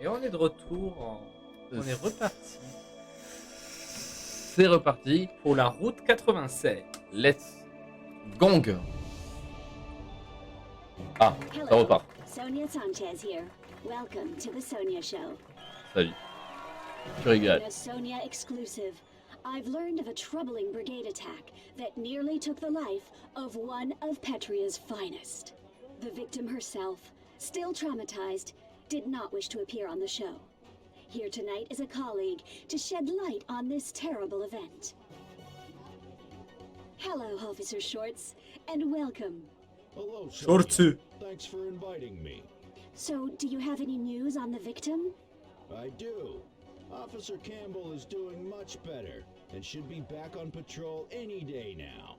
Et on est de retour. On est reparti C'est reparti. pour la route 87. Let's gong. Ah, ça Hello, repart. Sonia Sanchez here. Welcome to the Sonia Show. Salut. Tu régales. In a Sonia exclusive, I've learned of a troubling brigade attack that nearly took the life of one of Petria's finest. The victim herself, still traumatized, did not wish to appear on the show. Here tonight is a colleague to shed light on this terrible event. Hello, Officer Shorts, and welcome. Hello, Shorty. Sonia. Thanks for inviting me. So, do you have any news on the victim? I do. Officer Campbell is doing much better and should be back on patrol any day now.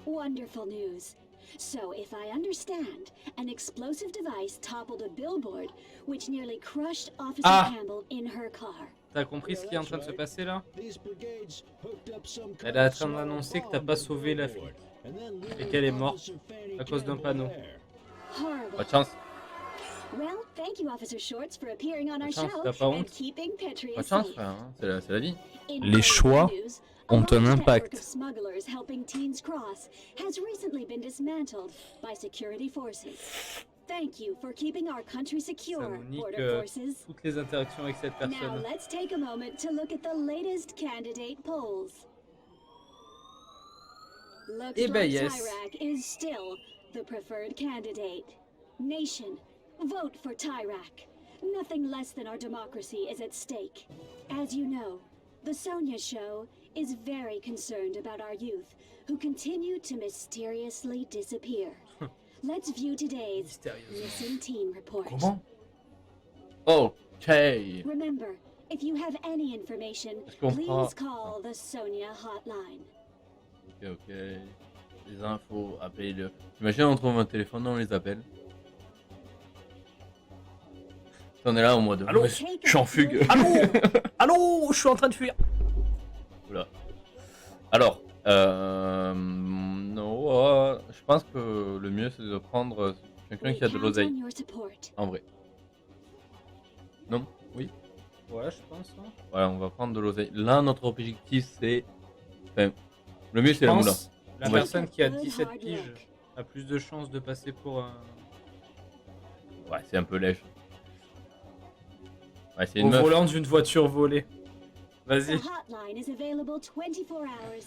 Wonderful news. So, if I understand, an explosive device toppled a billboard which nearly crushed Officer Ah. Campbell in her car. T'as compris ce qui est en train de se passer là? These brigades hooked up some Elle est en kind of train small d'annoncer que t'as bomb pas to the sauvé la billboard, and then et leaving qu'elle est morte Officer Fanny à cause d'un Campbell panneau. there. Horrible. Pas de chance. Well, thank you, Officer Shorts, for appearing on our chance, show t'as pas and honte? keeping Petria Pas de chance, safe. frère. Hein. C'est la vie. In Les other choix news, a ont large un network impact. of smugglers helping teens cross has recently been dismantled by security forces. Thank you for keeping our country Ça secure, nous nique Border Forces. toutes les interactions avec cette Now personne. let's take a moment to look at the latest candidate polls. Looks Eh ben, like yes. Tyrak is still the preferred candidate. Nation, vote for Tyrak. Nothing less than our democracy is at stake. As you know, the Sonia Show is very concerned about our youth who continue to mysteriously disappear. Let's view today's Mystérieusement. missing teen report. Comment? Ok. Remember, if you have any information, Est-ce qu'on please prend- call the Sonia hotline. Ok. Les infos, appelez-le. Imagine, on trouve un téléphone, on les appelle. On est là en mode. Allô. Ouais, je suis en fugue. Allô. Allô, je suis en train de fuir. Oula. Alors, non, je pense que le mieux c'est de prendre quelqu'un We qui a de count l'oseille, on your support. en vrai. Non? Oui? Ouais, je pense. Hein. Ouais, on va prendre de l'oseille. Là, notre objectif c'est. Enfin, le mieux c'est Je la moula. pense la Ouais. personne qui a Good 17 hard piges luck. a plus de chances de passer pour un. Ouais, c'est un peu lèche. Ouais, c'est Au une meuf. volant d'une voiture volée. The Vas-y, hotline is available 24 hours.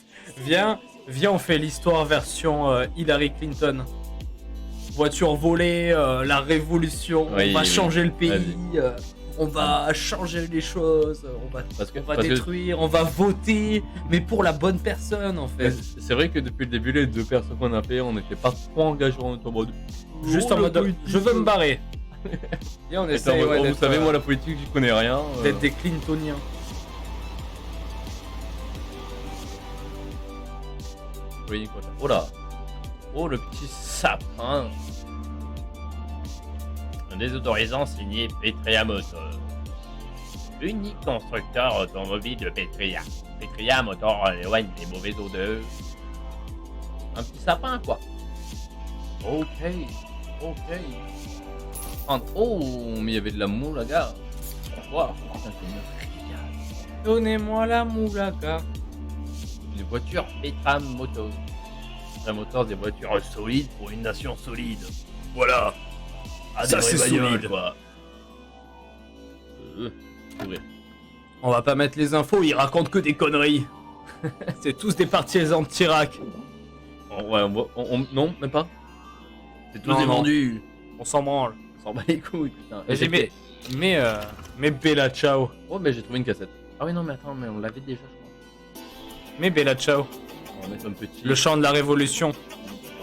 viens, on fait l'histoire version Hillary Clinton. Voiture volée, la révolution, Oui, on va oui. changer le pays, Vas-y. on va changer les choses, on va Parce que, on va parce que- détruire, on va voter, mais pour la bonne personne en mais fait. c'est vrai que depuis le début, les deux personnes qu'on a fait, on n'était pas trop engagés en mode. Juste en la mode, politique. je veux me barrer. Et on Attends, essaye ouais, vous d'être, savez, moi la politique, j'y connais rien. d'être des Clintoniens. Oui, quoi. Oh là. Oh, le petit sapin. Des autorisants signés Petria Motors. Unique constructeur automobile de Petria. Petria Motors éloigne les mauvaises odeurs. Un petit sapin, quoi. Ok. Oh, mais il y avait de la moule, gars. Wow. Putain, c'est une Donnez-moi la moulaka. Des voitures Petra Motors. Petra Motors, des voitures solides Pour une nation solide. Voilà. Ah, Ça, des c'est vraies bagnoles, solide. quoi. ouvrir. On va pas mettre les infos, ils racontent que des conneries. C'est tous des partisans de Tirac. Ouais, non, même pas. C'est tous Non, des non. vendus. On s'en branle. On s'en bat les couilles, putain. Et j'ai mais Bella Ciao. Oh, mais j'ai trouvé une cassette. Ah oui, non, mais attends, mais on l'avait déjà, je crois. Mais Bella Ciao. On va mettre un petit. Le chant de la Révolution.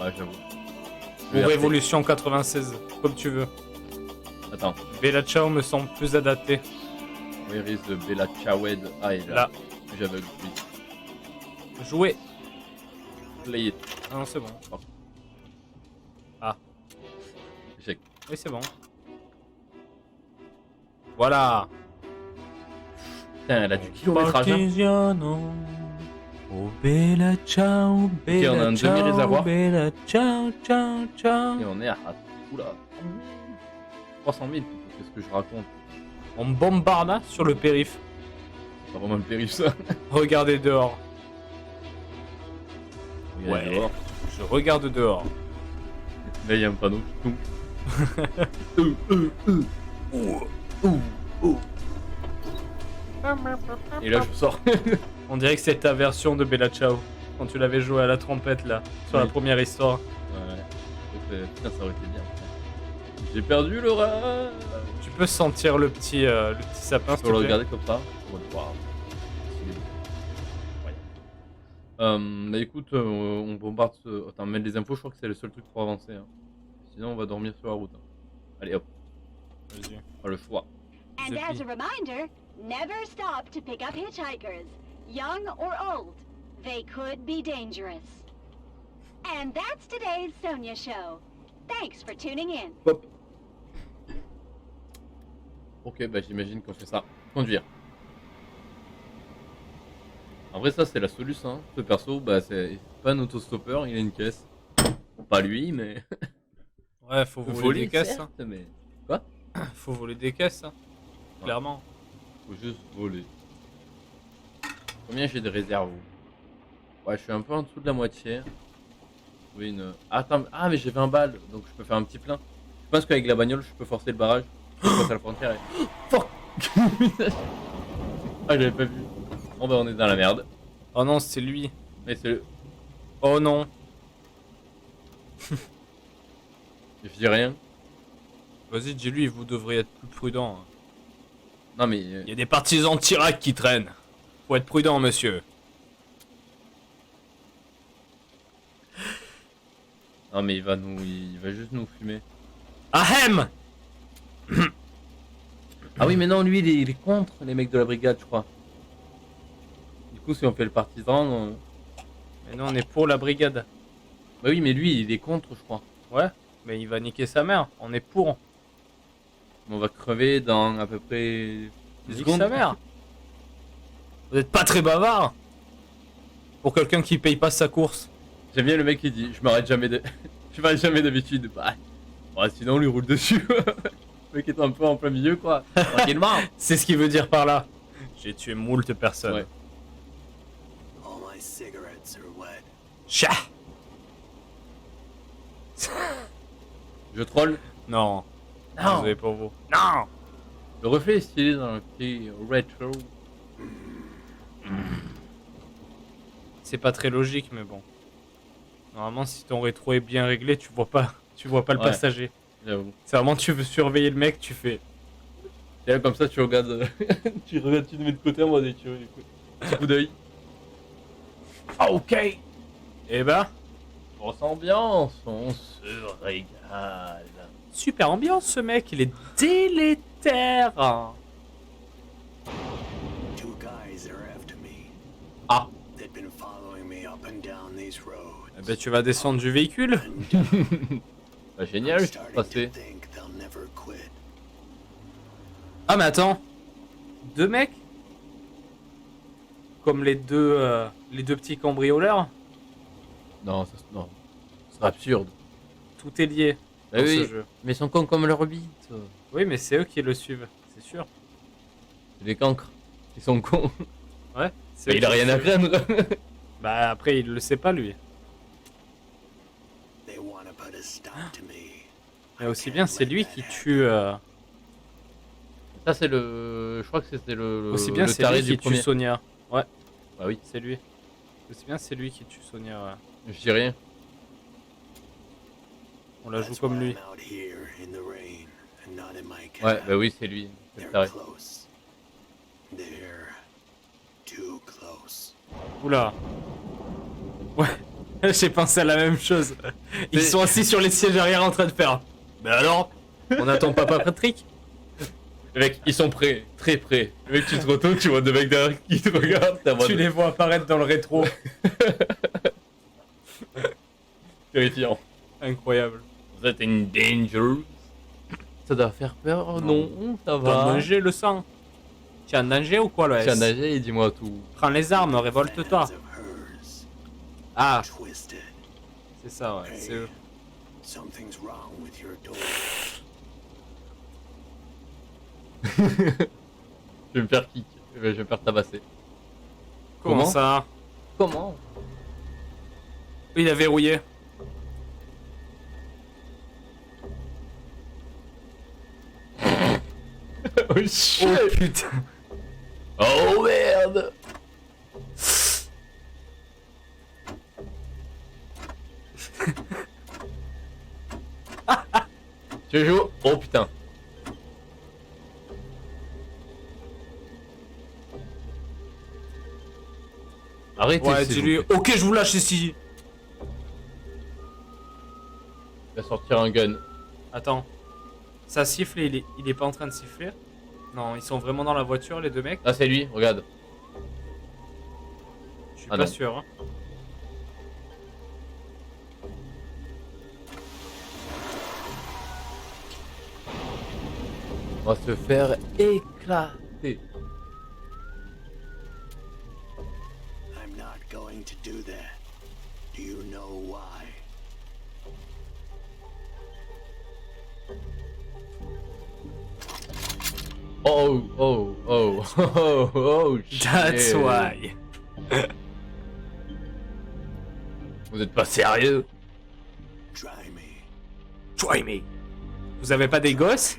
Ouais, j'avoue. Ou Révolution 96. Comme tu veux. Attends. Bella Ciao me semble plus adapté. Where is the Bella Chawed? Ah, il est là. Là. J'avais oublié. Jouer. Play it. Ah non, c'est bon. Échec. Oui, c'est bon. Voilà. Putain, elle a du kilométrage. Hein. Partigiano. Oh Bella Ciao, Bella on a un Ciao, demi-réservoir. Bella Ciao, ciao, ciao. Et on est à. Oula. 300 000, putain, qu'est-ce que je raconte? On bombarde sur le périph'. C'est pas vraiment le périph' ça. Regardez dehors. Regarde Ouais. dehors. Je regarde dehors. Là il y a un panneau. Tout. Et là je sors. On dirait que c'est ta version de Bella Ciao. Quand tu l'avais joué à la trompette là, sur la Oui. première histoire. Ouais. Putain, ça aurait été bien. J'ai perdu le rat. Tu peux sentir le petit sapin, Je s'il peux te le plaît. regarder comme ça. En mode, waouh. Stylé. Bah écoute, on bombarde ce... Attends, mettre les infos, je crois que c'est le seul truc pour avancer. Hein. Sinon, on va dormir sur la route. Hein. Allez hop, Vas-y. on a le choix. And as a reminder, never stop to pick up hitchhikers, young or old. They could be dangerous. And that's today's Sonia Show. Thanks for tuning in. Hop. Ok, bah j'imagine qu'on fait ça. Conduire. En vrai, ça c'est la solution. Hein. Ce perso, bah c'est pas un autostoppeur, il a une caisse. Pas lui, mais. Ouais, faut voler des caisses. certes, mais. Faut voler des caisses, hein. Clairement. Faut juste voler. Combien j'ai de réserves? Ouais, je suis un peu en dessous de la moitié. Oui, une. Attends, ah, mais j'ai 20 balles, donc je peux faire un petit plein. Je pense qu'avec la bagnole, je peux forcer le barrage. Je passe à la frontière et. Fuck. Ah, j'avais pas vu. Bon, bah, on est dans la merde. Oh non, c'est lui. Mais c'est. Oh non. Je dis rien. Vas-y, dis-lui, vous devriez être plus prudent. Hein. Non, mais. Il y a des partisans de Tirac qui traînent. Faut être prudent, monsieur. Non, mais il va juste nous fumer. Ahem. Ah oui, mais non, lui, il est contre les mecs de la brigade, je crois. Du coup, si on fait le partisan. Mais nous, on est pour la brigade. Bah oui, mais lui, il est contre, je crois. Ouais, mais il va niquer sa mère. On est pour. On va crever dans à peu près 10 Nique secondes. sa mère. Vous êtes pas très bavard. Pour quelqu'un qui paye pas sa course. J'aime bien le mec qui dit je m'arrête jamais de... je m'arrête jamais d'habitude. Bah, ouais, sinon on lui roule dessus. Le mec est un peu en plein milieu quoi. Tranquillement. C'est ce qu'il veut dire par là. J'ai tué moult personnes. Ouais. All my cigarettes are wet. Chat. Je troll. Non. Non. Désolé pour vous. Non. Le reflet est stylé dans le petit retro. C'est pas très logique, mais bon. Normalement, si ton rétro est bien réglé, tu vois pas le Ouais. passager. J'avoue. C'est vraiment, tu veux surveiller le mec, tu fais. Et là, comme ça tu regardes. Tu regardes, tu te mets de côté en mode et tu écoutes. Petit coup d'œil. Ah, ok. Eh ben, Grosse ambiance, on se régale. super ambiance ce mec, il est délétère. Two guys are after me. Ah. They've been following me up and down these roads. Eh ben, tu vas descendre du véhicule. Bah, génial, I'm je suis starting passé. to think they'll never quit. Ah, mais attends. Deux mecs comme les deux petits cambrioleurs. Non, ça, non. C'est absurde. Tout est lié Bah dans oui, ce jeu. mais ils sont cons comme leur bite. Oui, mais c'est eux qui le suivent, c'est sûr. C'est des cancres. Ils sont cons. Ouais. Bah, il a rien à craindre. Bah après, il le sait pas lui. They want to put a stop to me. Mais aussi bien, c'est lui qui tue. Ça, c'est le. Je crois que c'était le. Aussi bien, le c'est taré lui du qui tue premier. Sonia. Ouais, Bah oui, c'est lui. Aussi bien, c'est lui qui tue Sonia. Ouais. je dis rien. On la joue That's comme why lui. I'm out here in the rain and not in my Ouais, cab. bah oui, c'est lui. C'est le They're taré. close. They're too close. Oula. Ouais, j'ai pensé à la même chose. Ils sont assis sur les sièges arrière en train de faire. Mais alors, on attend Papa Patrick. Les mecs, ils sont prêts, très prêts. Le mec, tu te retournes, tu vois deux mecs derrière qui te regardent. t'es en mode Tu les vois apparaître dans le rétro. terrifiant. Incroyable. Vous êtes in danger. Ça doit faire peur. Oh, Non. non, ça T'as va. mangé le sang. Tu es en danger ou quoi, le Tu as S? nagé et dis-moi tout. Prends les armes, révolte-toi. Hands of hers. Ah, Twisted. c'est ça, ouais, c'est eux. Something's wrong with your door. Je vais me faire kick. Je vais me faire tabasser. Comment ça? Comment? Il a verrouillé. Oh shit! Oh putain. Oh merde! Tu joues? Oh putain! Arrêtez! Ouais, s'il dis-lui. vous plaît. Ok, je vous lâche ici. Il va sortir un gun. Attends. Ça siffle, il est pas en train de siffler? Non, ils sont vraiment dans la voiture, les deux mecs? Ah, c'est lui, regarde. Je suis Ah pas non. sûr. Hein. On va se faire éclater. I'm not going to do that. Do you know why? Oh, oh, oh, oh, oh, shit. That's why. Vous êtes pas sérieux? Try me. Try me. Vous avez pas des gosses?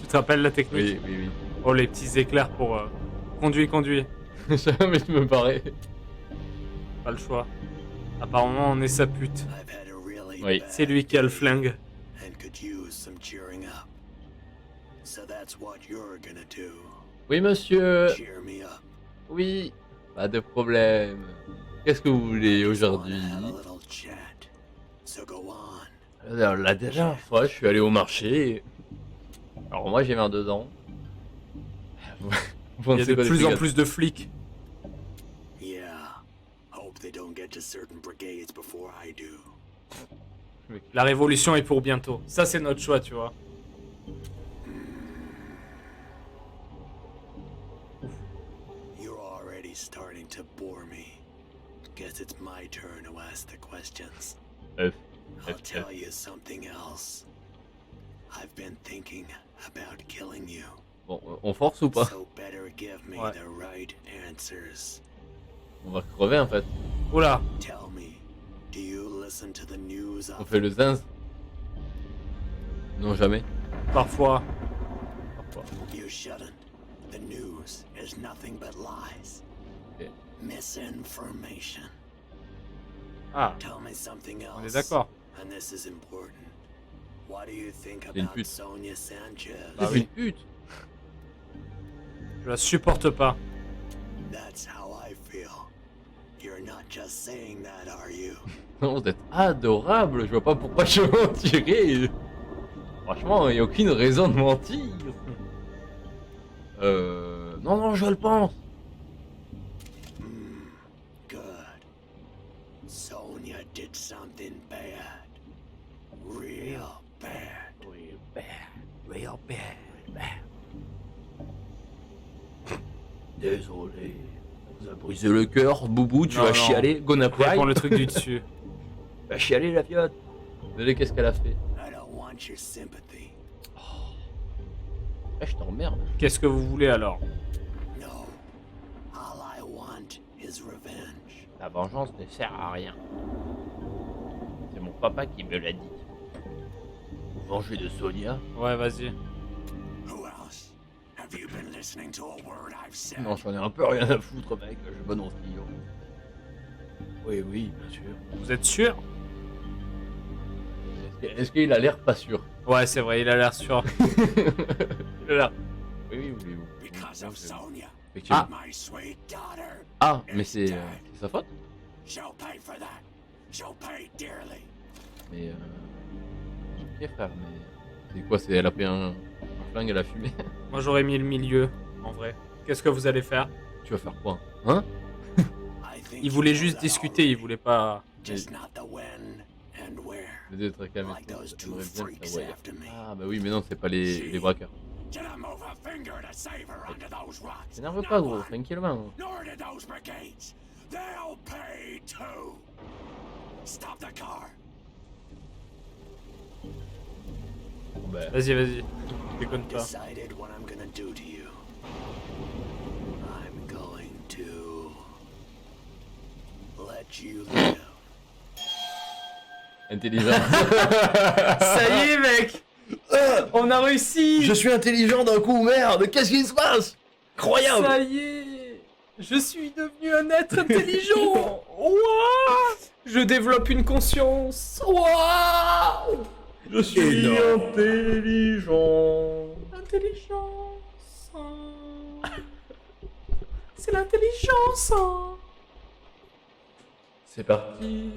Tu te rappelles la technique? Oui, oui, oui. Oh, les petits éclairs pour... Conduis. Jamais je me parais. Pas le choix. Apparemment, on est sa pute. I've had a really Oui. bad C'est lui qui a le flingue. and could use some cheering up. So that's what you're gonna do. Oui, monsieur. Cheer me up. Oui. Pas de problème. Qu'est-ce que vous voulez aujourd'hui? Wanna have a little chat. So go on. Alors, la dernière fois, je suis allé au marché. Alors, moi, j'ai 22 ans. Vous Il y a pensez de quoi des plus en flics? plus de flics. Yeah. Hope they don't get to certain brigades before I do. La révolution est pour bientôt. Ça, c'est notre choix, tu vois. You're already starting to bore me. Guess it's my turn to ask the questions. I'll tell you something else. I've been thinking about killing you. Bon, on force ou pas? So better give me Ouais. the right answers. On va crever en fait. Oula. Tell me, do you listen to the news On of fait le zinz. Non, jamais. Parfois. You shouldn't. The news is nothing but lies. Okay. Misinformation. Ah, Tell me something else. on est d'accord. And this is important. What do you think une about pute. Sonia Sanchez? Bah C'est oui. une pute. Je la supporte pas. That's how I feel. You're not just saying that, are you? Non, vous êtes adorable. Je vois pas pourquoi je mentirais. Franchement, il n'y a aucune raison de mentir. Non, non, je le pense. Good. Sonia did something bad. Real bad. Real bad. Désolé. Ça vous a brisé le cœur, Boubou. Tu Non, vas non. chialer. Gonna cry. Prends le truc du dessus. Va chialer, la fiotte. Désolé, qu'est-ce qu'elle a fait? I don't want your sympathy. Eh, je t'emmerde. Qu'est-ce que vous voulez alors? No. All I want is revenge. La vengeance ne sert à rien. C'est mon papa qui me l'a dit. Vous venger de Sonia? Ouais, vas-y. Who else? Have you been listening to a word I've said? Non, j'en ai un peu rien à foutre, mec. Je balance Guillaume. Oui, oui, bien sûr. Vous êtes sûr? Est-ce qu'il a l'air pas sûr? Ouais, c'est vrai, il a l'air sûr. Il a l'air. Oui, oui, oui. oui. Because of Sonia, Effectivement. my sweet daughter. Ah, mais c'est sa faute? She'll pay for that. She'll pay dearly. Mais ok frère, mais c'est quoi? C'est elle a pris un flingue, elle a fumé. Moi, j'aurais mis le milieu, en vrai. Qu'est-ce que vous allez faire? Tu vas faire quoi? Hein? I think Il voulait you know juste that discuter, il already. voulait pas... Just not the when and where. Les deux trucs à Like those two freaks mettre. after me. Ah bah oui, mais non, c'est pas les braqueurs. Didn't move a finger to save her under those rocks. T'énerve Not pas gros, one. tranquillement. Nor did those brigades. They'll pay too. Stop the car. bah. Vas-y. Déconne pas. Decided what I'm gonna do to you. I'm going to let you live. Intelligent. Ça y est, mec. On a réussi. Je suis intelligent d'un coup, merde. Qu'est-ce qui se passe? Incroyable. Ça y est. Je suis devenu un être intelligent. Ouah. Je développe une conscience. Waouh. Je suis intelligent. Intelligence. C'est l'intelligence. C'est parti.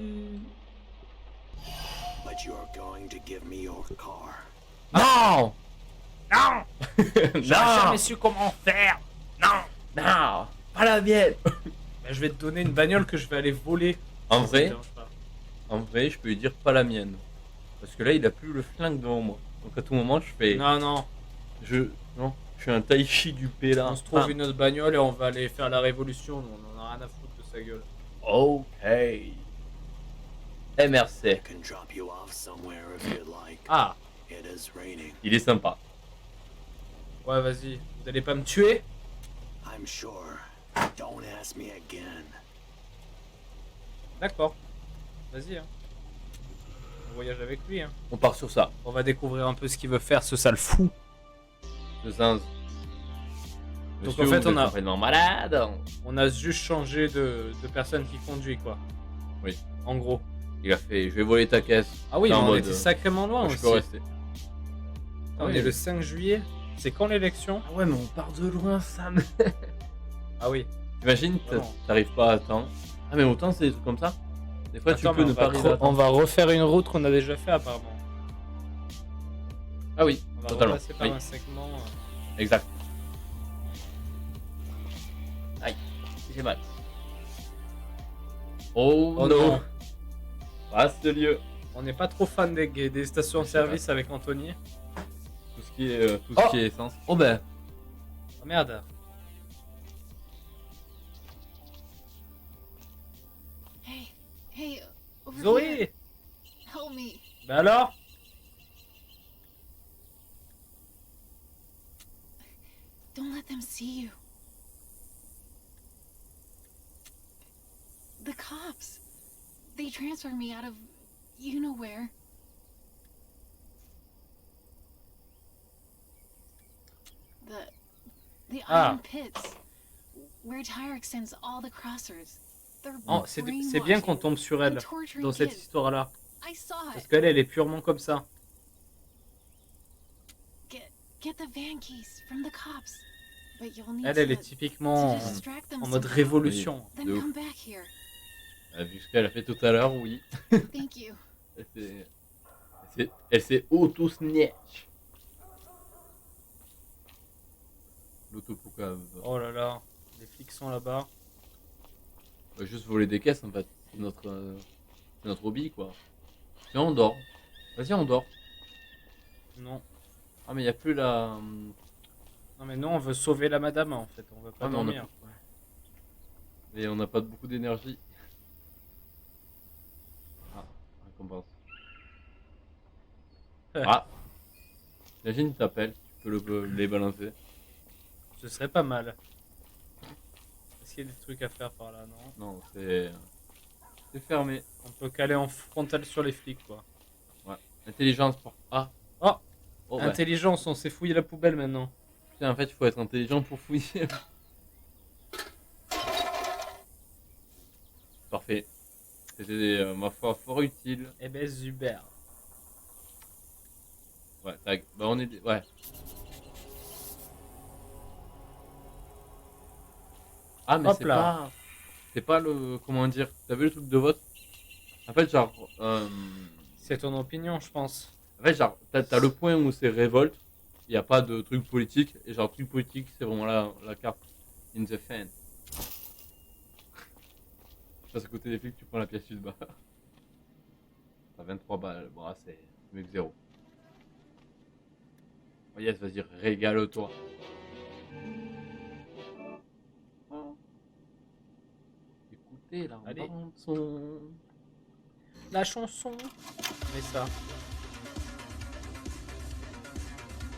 But you're going to give me your car. Non. Non! J'aurais jamais su comment faire! Non! Non. Pas la mienne. Bah, je vais te donner une bagnole que je vais aller voler. En Ça te vrai, dérange pas. je peux lui dire pas la mienne. Parce que là, il a plus le flingue devant moi. Donc à tout moment, je fais. Non. Je suis un tai chi du P là. On se trouve une autre bagnole et on va aller faire la révolution. Nous, on en a rien à foutre de sa gueule. Ok. MRC. I can drop you off somewhere if you'd like. Ah, It is raining. Il est sympa. ouais, vas-y. Vous allez pas me tuer? I'm sure. Don't ask me again. D'accord. Vas-y, hein. On voyage avec lui, hein. On part sur ça. On va découvrir un peu ce qu'il veut faire, ce sale fou. Le singe. Donc, Monsieur, en fait, vous on êtes a- complètement malade. On a juste changé de personne qui conduit, quoi. Oui. En gros. Il a fait, je vais voler ta caisse. Ah oui, C'est mais en on mode, était sacrément loin je aussi. peux rester. On est le 5 juillet. C'est quand l'élection? Ah ouais, mais on part de loin, Sam. Ah oui. T'imagines, Non. t'arrives pas à temps. Ah, mais autant c'est des trucs comme ça. Des fois, tu Attends, peux mais ne pas arriver à temps. on va refaire une route qu'on a déjà fait apparemment. Ah oui, On va totalement. repasser par Oui, un segment. exact. Aïe, j'ai mal. Oh, Oh non. non. Passe le lieu. On n'est pas trop fan des stations-service avec Anthony. Tout ce qui est, Oh. essence. Oh ben. Oh merde. Hey, over here. Zoé. Help me. Bah alors? Don't let them see you. The cops. They transferred me out of you know where. The Ah. iron pits. Where Tyrek sends all the crossers. They're Oh, c'est bien qu'on tombe sur elle torturing dans cette kids. histoire-là. I saw Parce it. qu'elle, elle est purement comme ça. Get the van keys from the cops. But you'll need Elle est to typiquement distract them en mode somehow. révolution. Then De ouf. come back here. Vu ce qu'elle a fait tout à l'heure, oui. Thank you. Elle s'est auto-snatch. L'autopocave. Oh là là, les flics sont là-bas. On va juste voler des caisses en fait. C'est notre hobby quoi. Viens, on dort. Vas-y, on dort. Non. Ah, mais il n'y a plus la. Non mais nous on veut sauver la madame en fait, on veut pas Ah, mais on a dormir. plus- ouais. Et on n'a pas beaucoup d'énergie. Ah, récompense. Ah. Imagine, il t'appelle, tu peux les balancer. Ce serait pas mal. Est-ce qu'il y a des trucs à faire par là, non? Non, c'est fermé. On peut caler en frontal sur les flics quoi. Intelligence pour. Ah. Oh. Oh, bah. Intelligence, on sait fouiller la poubelle maintenant. Putain, en fait, il faut être intelligent pour fouiller. Parfait. C'était, ma foi, fort utile. Eh ben Zuber. Ouais, tac. Bah, on est. Ouais. Ah, mais Hop c'est là. pas. C'est pas le. Comment dire? T'as vu le truc de vote? En fait, genre. C'est ton opinion, je pense. En fait, genre, t'as le point où c'est révolte. Il n'y a pas de truc politique. Et genre, truc politique, c'est vraiment la carte. In the fan. Je passe à côté des flics, tu prends la pièce du bas. T'as 23 balles. Bon, ah, c'est mieux que 0. Oh yes, vas-y, régale-toi. Écoutez la Allez. bande son. La chanson. Mais ça.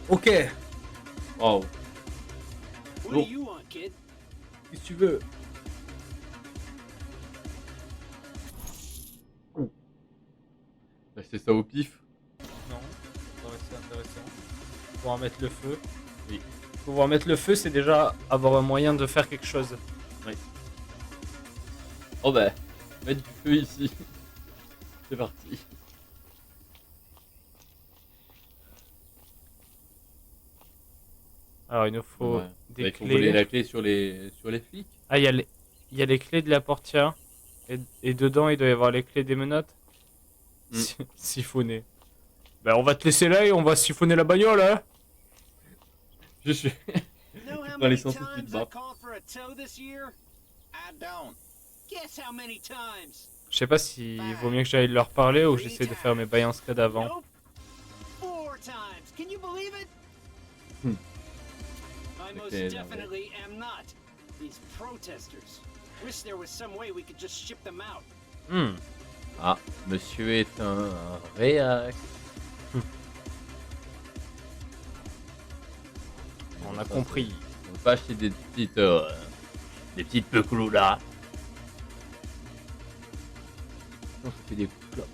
Ok. Waouh. What Bon. do you want, kid? Si tu veux. Acheter ça au pif. Non, c'est intéressant. Pouvoir mettre le feu. Oui. Pouvoir mettre le feu, c'est déjà avoir un moyen de faire quelque chose. Oh bah, mettre du feu ici. C'est parti. Alors, il nous faut Ouais. des Il faut voler clés. la clé sur les flics. Ah, il y a les clés de la portière. Et dedans, il doit y avoir les clés des menottes. Mm. Siphonner. Ben, on va te laisser là et on va siphonner la bagnole, hein. Je suis. Know how Dans many les sens times où tu te I bats. called for a tow this year? I don't. Guess how many times? Je sais pas s'il vaut mieux que j'aille leur parler ou que j'essaie de faire mes bails en scred avant. Nope. 4 times. Can you believe it? Hmm. I most Okay, definitely am not. These protesters. Wish there was some way we could just ship them out. Hmm. Ah, monsieur est un réac. On a compris. On peut pas acheter des petites peuclos là. On se fait des clopes.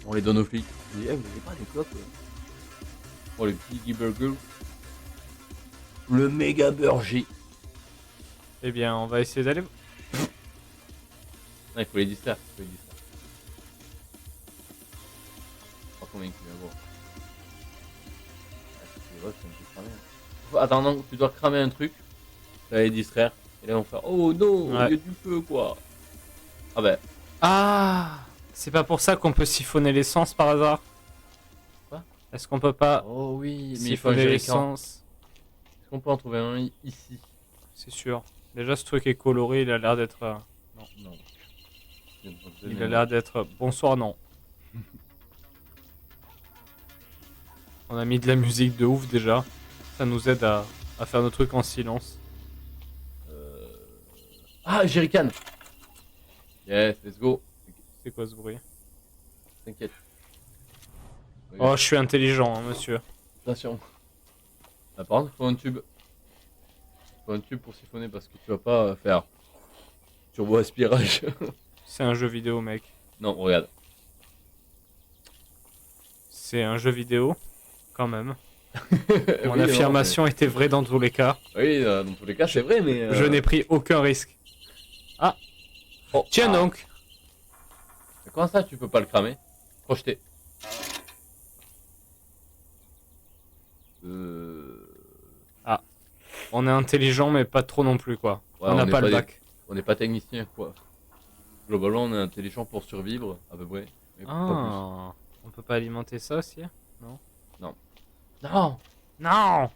On les donne aux flics. On dit, vous avez pas des clopes Oh, les petits burgers. Le méga burger. Eh bien, on va essayer d'aller. Non, il faut les distraire. Pas convaincu, mais bon. Ah, c'est vrai, ça me fait cramer. Attends, non, tu dois cramer un truc. Tu vas les distraire. Et là, on va faire oh non, il y a du feu quoi. Ah bah. Ah, c'est pas pour ça qu'on peut siphonner l'essence par hasard. Quoi? Est-ce qu'on peut pas Oh oui, mais il faut un siphonner jerrycan. l'essence? Est-ce qu'on peut en trouver un ici? C'est sûr. Déjà, ce truc est coloré, il a l'air d'être. Non. Il a l'air d'être. Bonsoir, non. On a mis de la musique de ouf déjà. Ça nous aide à faire nos trucs en silence. Ah, jerrycan. Yes, let's go. C'est quoi ce bruit? T'inquiète. Oh, je suis intelligent, hein, monsieur. Attention. Ah, par contre, il faut un tube. Il faut un tube pour siphonner parce que tu vas pas faire turbo aspirage. C'est un jeu vidéo, mec. Non, regarde. C'est un jeu vidéo, quand même. Mon Oui, affirmation était vraie dans tous les cas. non, mais- Oui, dans tous les cas, c'est vrai, mais. Je n'ai pris aucun risque. Ah, Oh, tiens ah. donc. Mais comment ça, tu peux pas le cramer? Projeter. On est intelligent, mais pas trop non plus, quoi. Ouais, on n'a est pas le des- bac. On n'est pas technicien, quoi. Globalement, on est intelligent pour survivre, à peu près. Mais pas Ah, on peut pas alimenter ça aussi? Non. Non. Non.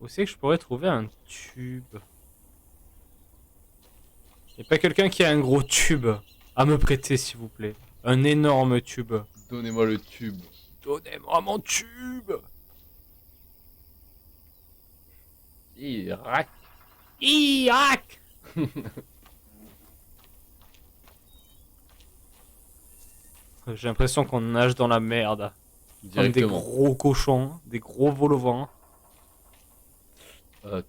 Où c'est que je pourrais trouver un tube? Y'a pas quelqu'un qui a un gros tube à me prêter, s'il vous plaît? Un énorme tube. plus. Donnez-moi le tube. Donnez-moi mon tube. Irak. Irak. J'ai l'impression qu'on nage dans la merde. Comme des Directement. gros cochons, des gros vol au vent.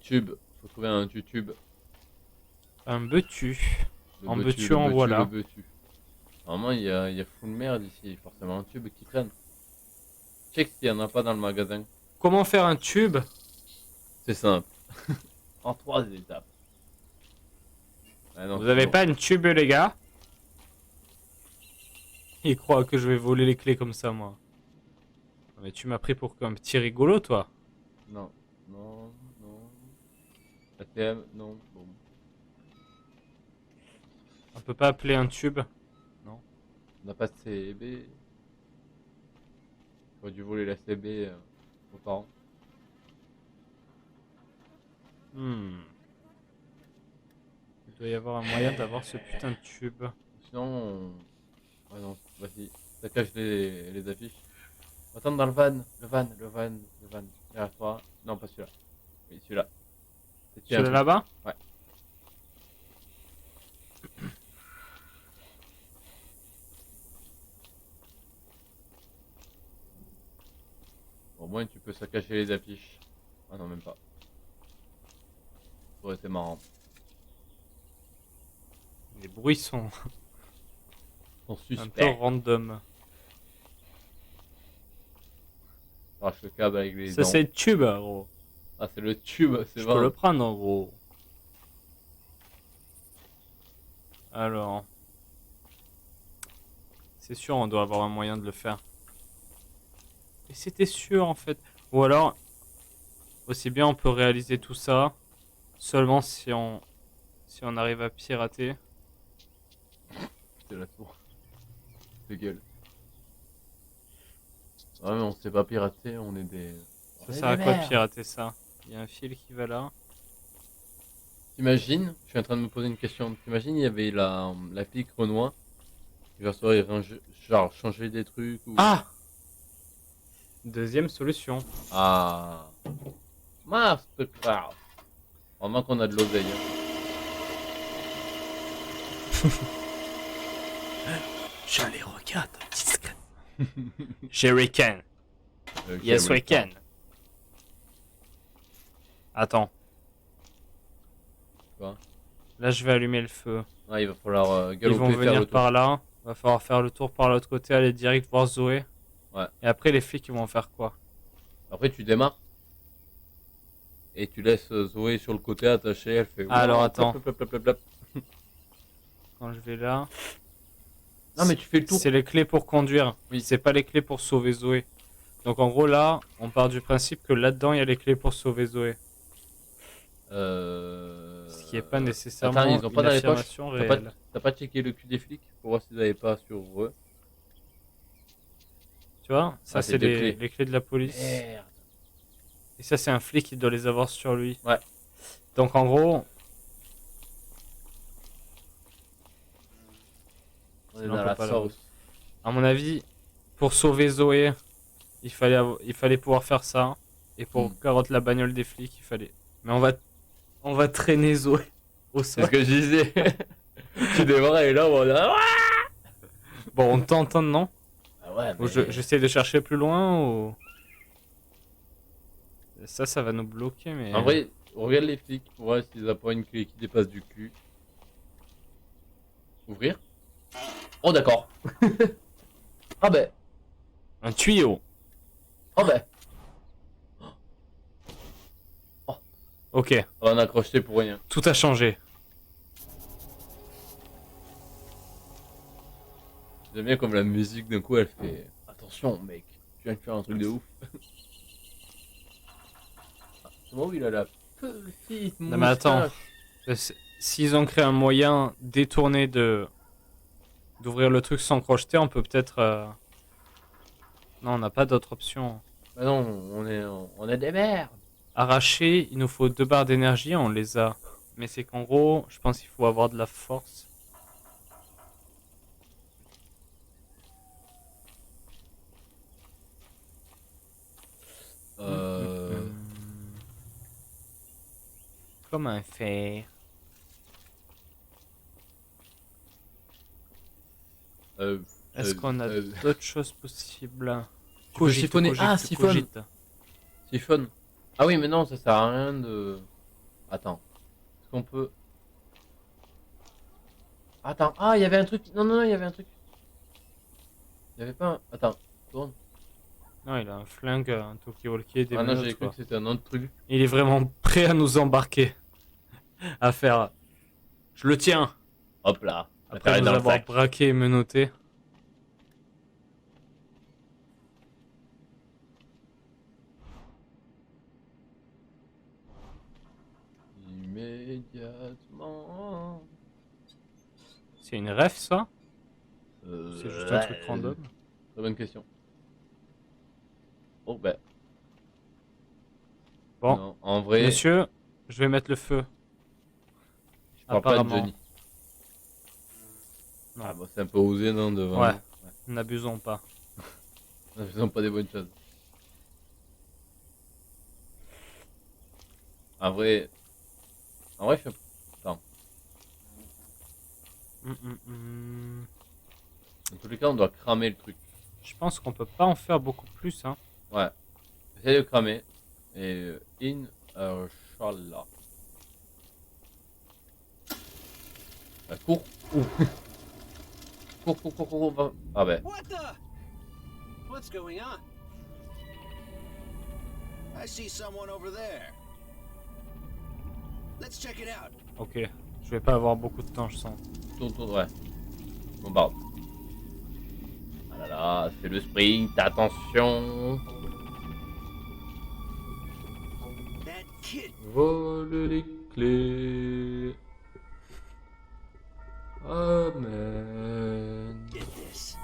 Tube. Faut trouver un tube. Un betu. Le En betu, veux-tu, le en betu, voilà. le betu. Normalement, il y a full merde ici. Forcément, un tube qui traîne. Check s'il y en a pas dans le magasin. Comment faire un tube? C'est simple. En 3 étapes. Ah non, Vous c'est avez bon. pas une tube, les gars? Il croit que je vais voler les clés comme ça, moi. Mais tu m'as pris pour un petit rigolo, toi. Non. ATM, non. Bon. On peut pas appeler un tube. On n'a pas de CB. J'aurais dû voler la CB aux parents. Il doit y avoir un moyen d'avoir ce putain de tube. Sinon, ouais non, vas-y. Ça cache les affiches. Attends dans le van. Derrière toi. Non, pas celui-là. Oui, celui-là. C'est Celui-là là-bas? Ouais. Au moins, tu à cacher les affiches. Ah non, même pas. Ça aurait été marrant. Les bruits sont Son un peu suspect. random. Arrache le câble avec les Ça dents. c'est le tube, gros. Ah, c'est le tube, c'est Je vrai. peux le prendre en gros. Alors. C'est sûr, on doit avoir un moyen de le faire. Et c'était sûr en fait. Ou alors, aussi bien on peut réaliser tout ça seulement si on arrive à pirater. C'est la tour. De gueule. Ouais, mais on s'est pas pirater, on est des. Ça sert à quoi de pirater ça? Il y a un fil qui va là. T'imagines, je suis en train de me poser une question. T'imagines, il y avait la flic Renoir. Genre, ça aurait genre changer des trucs ou. Ah! Deuxième solution. Ah! Mastercraft! Vraiment qu'on a de l'oseille. Je les regarde discrètement. Jerry can. Ok, Yes we can. Attends. Quoi? Là je vais allumer le feu. Ah, il va falloir Ils galoper vont faire venir le tour. par là. Va falloir faire le tour par l'autre côté, aller direct voir Zoé. Ouais. Et après les flics ils vont faire quoi? Après, tu démarres. Et tu laisses Zoé sur le côté attachée. Elle fait. Alors, attends. Plop, plop, plop, plop, plop. Quand je vais là. Non, mais tu fais le tour. C'est les clés pour conduire. Oui. C'est pas les clés pour sauver Zoé. Donc en gros là, on part du principe que là-dedans il y a les clés pour sauver Zoé. Ce qui est pas nécessairement Attends, ils ont pas une dans les poches. affirmation T'as pas, réelle. t'as pas checké le cul des flics pour voir s'ils avaient pas sur eux. Tu vois, ça Ah, c'est c'est deux clés. les clés de la police. Merde. Et ça c'est un flic qui doit les avoir sur lui. Ouais. Donc en gros, On est Sinon, on dans peut la pas sauce. à mon avis, pour sauver Zoé, il fallait pouvoir faire ça. Et pour carotte la bagnole des flics, il fallait. Mais on va traîner Zoé au C'est sol. ce que je disais. Tu démarres et là, on a. Bon, on t'entend, non? Ah ouais, Ou j'essaie de chercher plus loin ou. Ça va nous bloquer, mais. En vrai, regarde les flics pour voir s'ils n'ont pas une clé qui dépasse du cul. Ouvrir. Oh, d'accord. Ah ben. Un tuyau. Oh ben. Ok, On a accroché pour rien. tout a changé. J'aime bien comme la musique d'un coup elle fait. Attention, mec, tu viens de faire un truc de ouf. C'est moi où il a la petite moustache. Non, mais attends. S'ils ont créé un moyen détourné d'ouvrir le truc sans crocheter, on peut peut-être. Non, on n'a pas d'autre option. Ah non, on est des merdes. Arracher, il nous faut 2 barres d'énergie, on les a. Mais c'est qu'en gros, je pense qu'il faut avoir de la force. Comment faire? Est-ce qu'on a d'autres choses possibles? peux siphonner. Ah, siphonne. cogite. Siphonne. Ah oui, mais non, ça sert à rien de. Attends. Est-ce qu'on peut. Attends. Ah, il y avait un truc. Non, non, non, il y avait un truc. Il y avait pas un. Attends. Tourne. Non, il a un flingue, un talkie-walkie, des Ah non, menottes, j'ai cru quoi. que c'était un autre truc. Il est vraiment prêt à nous embarquer. À faire. Je le tiens. Hop là. Après Après, nous dans le avoir sac. braqué et menotté. Immédiatement. C'est une ref, ça? C'est juste un truc ouais. random. Très bonne question. Oh, bah. Bon, Non, en vrai, monsieur, je vais mettre le feu. je parle pas de apparemment. Johnny. Non. Ah, bah, c'est un peu osé, non, devant. Ouais. N'abusons pas. Ne faisons pas des bonnes choses. En vrai, je suis. Attends. Dans tous les cas, on doit cramer le truc. Je pense qu'on peut pas en faire beaucoup plus, hein. Ouais. J'essaie de cramer. Et Inch'Allah. Bah, cours. Cours. Ah ben. What the? What's going on? I see someone over there. Let's check it out. Ok, je vais pas avoir beaucoup de temps, je sens. Tourne, ouais. Bombarde. Ah là là, fais le sprint, attention. That kid. Vole les clés. Amen. Did this.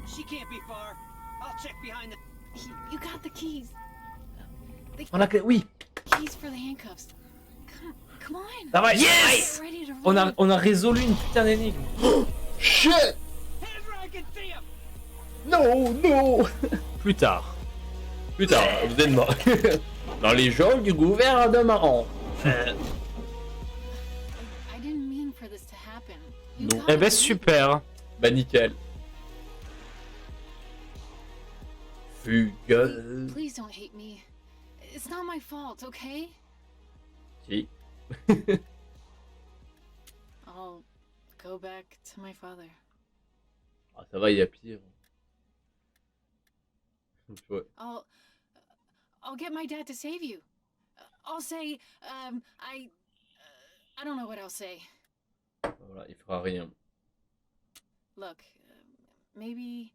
She can't be far. I'll check behind the. You got the keys. The On a clé, oui. keys for the handcuffs. Come on. Ça va, Yes! Get ready to on run. a résolu une putain d'énigme. Shit. Head where I can see him. Non. Plus tard. Putain, vous êtes mort. Dans les geôles du gouvernement. I didn't mean for this to happen. You Non. gotta Eh ben leave. super. Bah nickel. Fugueuse. Please don't hate me. It's not my fault, okay? Si. I'll go back to my father. Ah, ça va, il y a pire. Ouais. I'll get my dad to save you. I'll say, I don't know what I'll say. Voilà, il fera rien. Look, maybe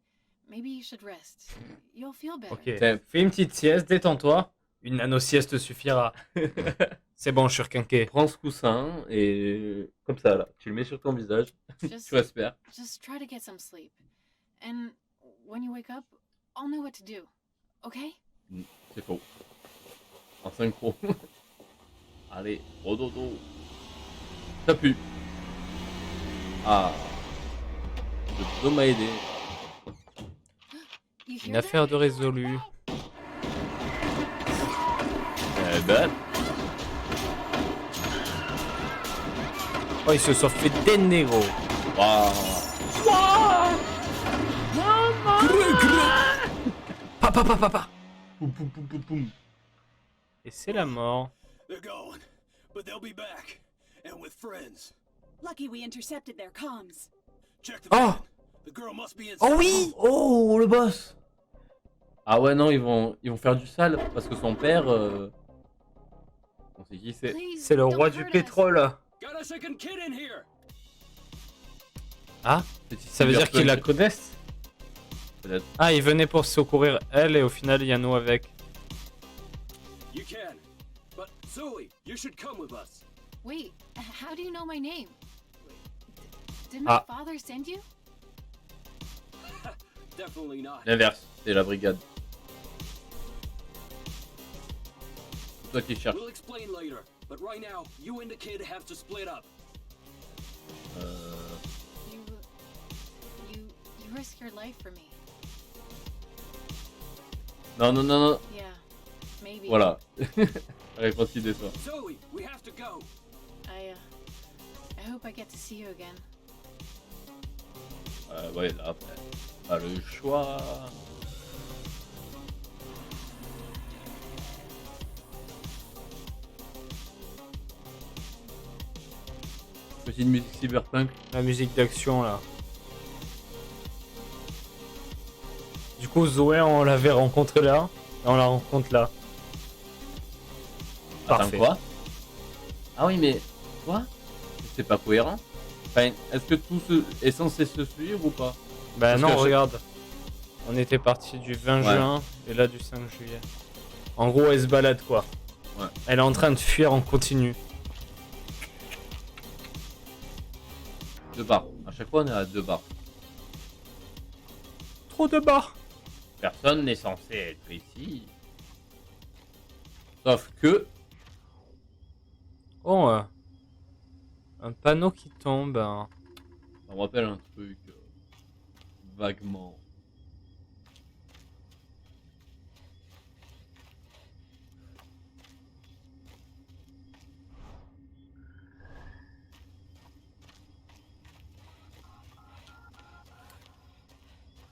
you should rest. You'll feel better. Ok, Tiens. fais une petite sieste, détends-toi. Une nano-sieste suffira. C'est bon, je suis requinqué. Prends ce coussin et comme ça là, tu le mets sur ton visage, Just, tu respires. just try to get some sleep. And when you wake up, I'll know what to do. Okay? C'est faux. En synchro. Allez, au dodo. Ça pue. Ah. Le dodo m'a aidé. You hear Une that? affaire de résolu. Eh ben, Oh, ils se sont fait des négros. waouh. Papa. Poum, poum, poum, poum, poum. Et c'est la mort. They're going, but they'll be back, and with friends. Lucky we intercepted their comms. Check the Oh! van. The girl must be inside. Oh oui! Oh, le boss. Ah ouais, non, ils vont faire du sale parce que son père. On sait qui c'est. Please, C'est le don't roi du hurt us. pétrole. Got a second kid in here. Ah, Petit ça veut dire qu'ils la cyberpunk, connaissent? peut-être. Ah, il venait pour secourir elle et au final il y a nous avec. You can, but Zoe, you should come with us. Wait, how do you know my name? Did my Ah. father send you? Definitely not. L'inverse, c'est la brigade. C'est toi qui cherches. We'll explain later, but right now, you and the kid have to split up. You risk your life for me. Non. Yeah, maybe. Voilà. La réponse qui déçoit. Zoe, we have to go. I hope I get to see you again. Ouais, là, après. Pas le choix. Petite musique cyberpunk. La musique d'action là. Du coup, Zoé, on l'avait rencontré là. Et on la rencontre là. Parfait. Attends, quoi? Ah oui, mais quoi? C'est pas cohérent. Enfin, est-ce que tout est censé se suivre ou pas? Bah Parce non, que à chaque- regarde. On était parti du 20 Ouais. juin et là du 5 juillet. En gros, elle se balade quoi. Ouais. Elle est en train de fuir en continu. 2 barres. À chaque fois, on est à 2 barres. Trop de barres. Personne n'est censé être ici. Sauf que. Oh, un panneau qui tombe. Ça me rappelle un truc. Vaguement.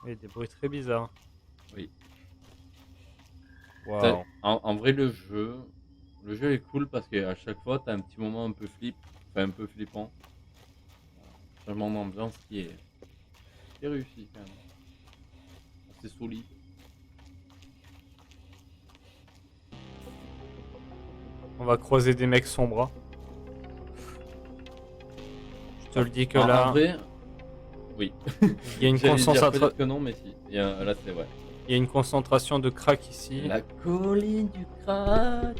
Oui, des bruits très bizarres. Oui. Waouh. En vrai, le jeu est cool parce qu'à chaque fois, t'as un petit moment un peu un peu flippant. Changement d'ambiance qui est réussi quand même. C'est solide. On va croiser des mecs sans bras. Je te le dis que En là, vrai, oui. il y a une J'allais dire concentration. peut-être que non, mais si. Là, c'est vrai. Il y a une concentration de crack ici. La colline du crack.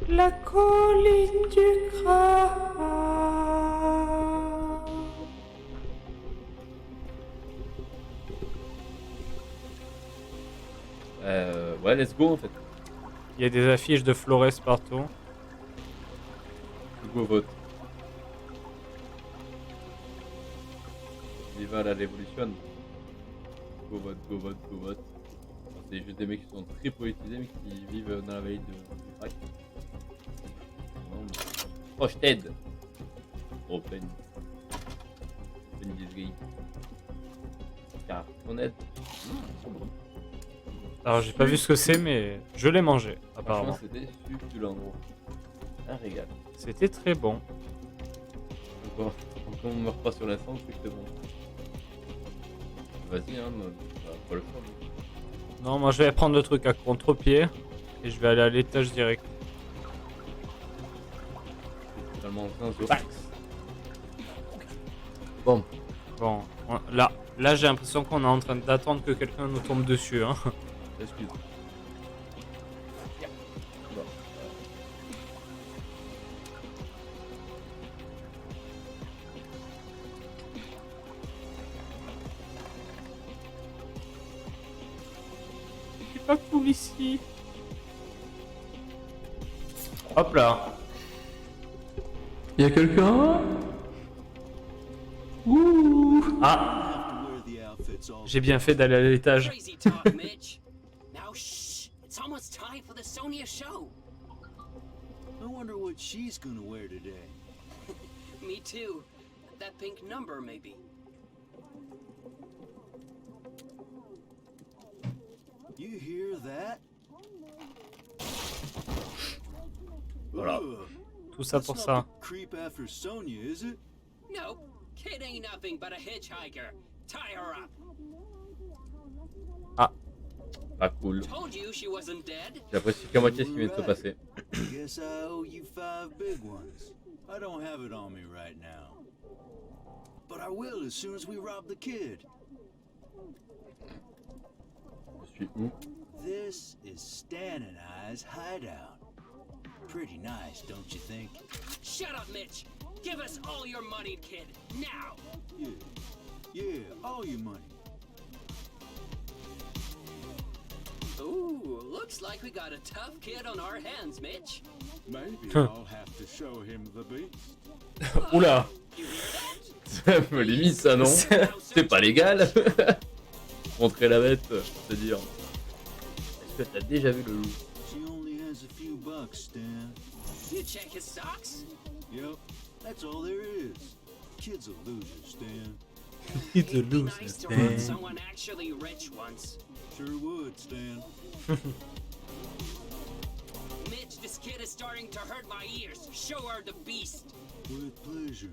La colline du crack. Ouais, let's go en fait. Il y a des affiches de Flores partout. Go vote. Viva la révolution. Go vote, go vote, go vote. C'est juste des mecs qui sont très politisés mais qui vivent dans la vallée du crack. Rocheted. Open. Open this game. Car on aide. Alors j'ai pas vu ce que c'est, mais je l'ai mangé Franchement, apparemment. c'était succulent gros. Un régal. C'était très bon. Encore, quand on meurt pas sur l'instant, c'est que c'est bon. Vas-y, hein, pas le choix. Non, moi je vais prendre le truc à contre-pied et je vais aller à l'étage direct. C'est totalement en train de Bon, Bon, là j'ai l'impression qu'on est en train d'attendre que quelqu'un nous tombe dessus. Hein. excuse. C'est pas cool ici. Hop là. Y'a quelqu'un? Ouh. Ah, Have to wear the outfits all j'ai bien fait d'aller à l'étage. Crazy talk, Mitch. Now shh. It's almost time for the Sonya show. I wonder what she's gonna wear today. Me too. That pink number, maybe. You hear that? Voilà. Ugh, Tout ça that's pour not ça. the creep after Sonya, is it? Nope. Kid ain't nothing but a hitchhiker. Tie her up. Pas cool. Told you she wasn't dead. J'apprécie qu'à moitié ce qui vient de se passer. Guess I owe you 5 big ones. I don't have it on me right now. But I will as soon as we rob the kid. Je suis où? This is Stan and I's hideout. Pretty nice, don't you think? Shut up, Mitch. Give us all your money, kid. Now. Yeah. Yeah, all your money. Ooh, looks like we got a tough kid on our hands, Mitch. Maybe I'll have to show him the beast. Oula. You hear that? C'est un peu limite ça, non? C'est pas légal. Montrer la bête, c'est-à-dire. Est-ce que t'as déjà vu le loup? She only has a few bucks, Stan. You check his socks? Yep, that's all there is. Kid's a loser, Stan. It's a It'd be loser, nice to Stan. rob someone actually rich once. Sure would, Stan. Mitch, this kid is starting to hurt my ears. Show her the beast. With pleasure.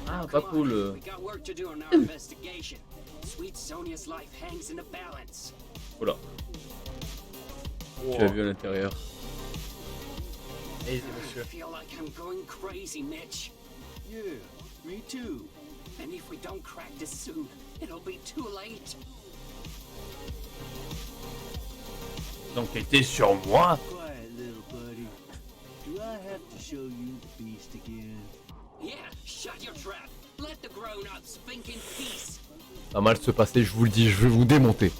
Ah, pas Come on, cool. we got work to do on our investigation. Sweet Sonia's life hangs in the balance. Oula. Tu as vu à l'intérieur. Allez-y, I monsieur. feel like I'm going crazy, Mitch. Yeah, me too. And if we don't crack this soon, it'll be too late. D'enquêter sur moi? Quiet, little buddy. Do I have to show you the beast again? Yeah, shut your trap. Let the grown-ups think in peace. Ça va mal se passer, je vous le dis, je vais vous démonter.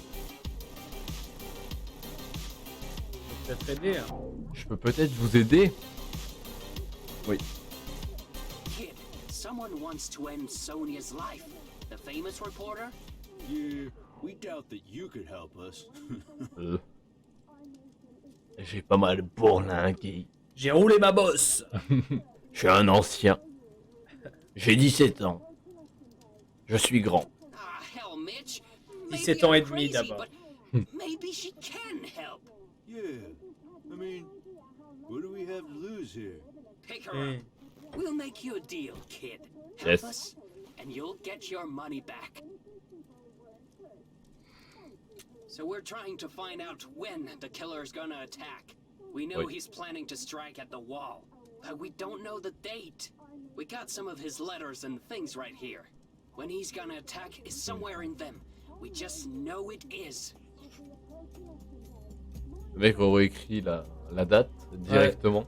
Peut-être aider. Hein. Je peux peut-être vous aider? Oui. Kid, someone wants to end Sonia's life. The famous reporter? Yeah, we doubt that you could help us. J'ai pas mal bourlingué. J'ai roulé ma bosse. Je suis un ancien. J'ai 17 ans. Je suis grand. Ah, hell, Mitch. may 17 be ans et I'm demi crazy, d'abord. but maybe she can help. Yeah. I mean, what do we have to lose here? Pick her Hmm. up. We'll make you a deal, kid. Help Yes. us, and you'll get your money back. So we're trying to find out when the killer's gonna attack. We know Wait. he's planning to strike at the wall, but we don't know the date. We got some of his letters and things right here. When he's gonna attack is somewhere in them. We just know it is. Le mec aurait écrit la date directement.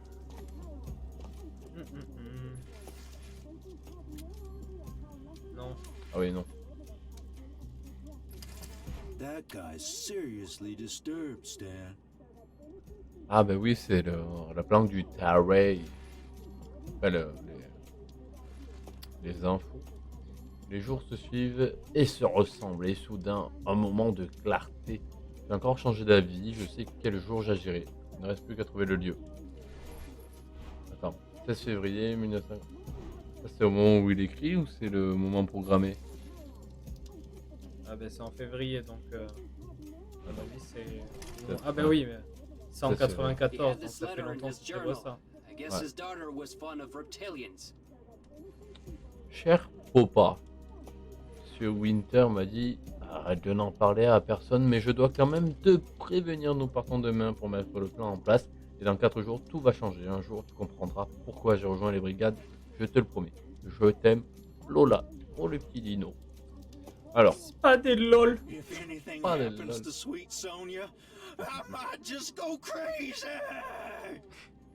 Non. Ah oui, non. That guy's seriously disturbed, Stan. Ah bah oui, c'est la planque du Tarray. Enfin, les infos. Les jours se suivent et se ressemblent. Et soudain, un moment de clarté. J'ai encore changé d'avis. Je sais quel jour j'agirai. Il ne reste plus qu'à trouver le lieu. Attends. 16 février 1900. Ça, c'est au moment où il écrit ou c'est le moment programmé? Ah ben c'est en février donc à mon avis c'est... Peut-être, Ah ben ouais. oui mais c'est en Ça, c'est vrai. He 94 had donc this ça fait letter in longtemps his qu'il prévoit journal. ça. I guess Ouais. his daughter was fond of reptilians. Cher Popa, Monsieur Winter m'a dit arrête de n'en parler à personne, mais je dois quand même te prévenir. Nous partons demain pour mettre le plan en place. Et dans 4 jours, tout va changer. Un jour, tu comprendras pourquoi j'ai rejoint les brigades. Je te le promets. Je t'aime, Lola. Oh le petit dino. Alors, C'est pas des lol. If anything Oh, the happens Lord. to sweet Sonia, I might just go crazy.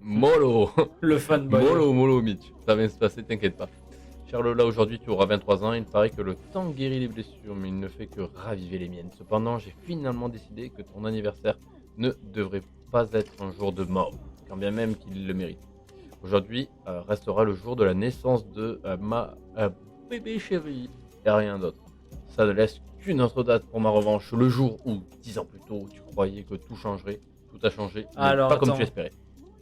Molo. Le fanboy. Molo, Mitch. Ça va se passer, t'inquiète pas. Cher Lola, aujourd'hui tu auras 23 ans. Il paraît que le temps guérit les blessures, mais il ne fait que raviver les miennes. Cependant, j'ai finalement décidé que ton anniversaire ne devrait pas être un jour de mort, quand bien même qu'il le mérite. Aujourd'hui restera le jour de la naissance de ma bébé chérie et rien d'autre. Ça ne laisse qu'une autre date pour ma revanche, le jour où, 10 ans plus tôt, tu croyais que tout changerait. Tout a changé, mais Alors, pas comme attends. tu espérais.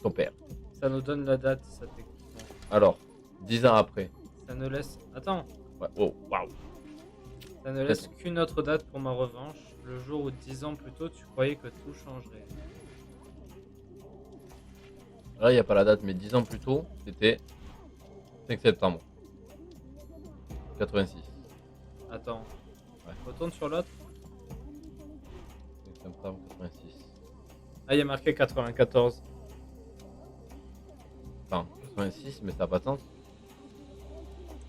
Ton père. Ça nous donne la date ça techniquement. Alors, 10 ans après. Ça ne laisse... Attends. Ouais, oh, waouh. Ça ne laisse qu'une autre date pour ma revanche. Le jour où 10 ans plus tôt tu croyais que tout changerait. Là, il n'y a pas la date, mais 10 ans plus tôt, c'était 5 septembre 86. Attends. Ouais. Retourne sur l'autre. 5 septembre 86. Ah il y a marqué 94. Enfin, 86, mais ça n'a pas de sens.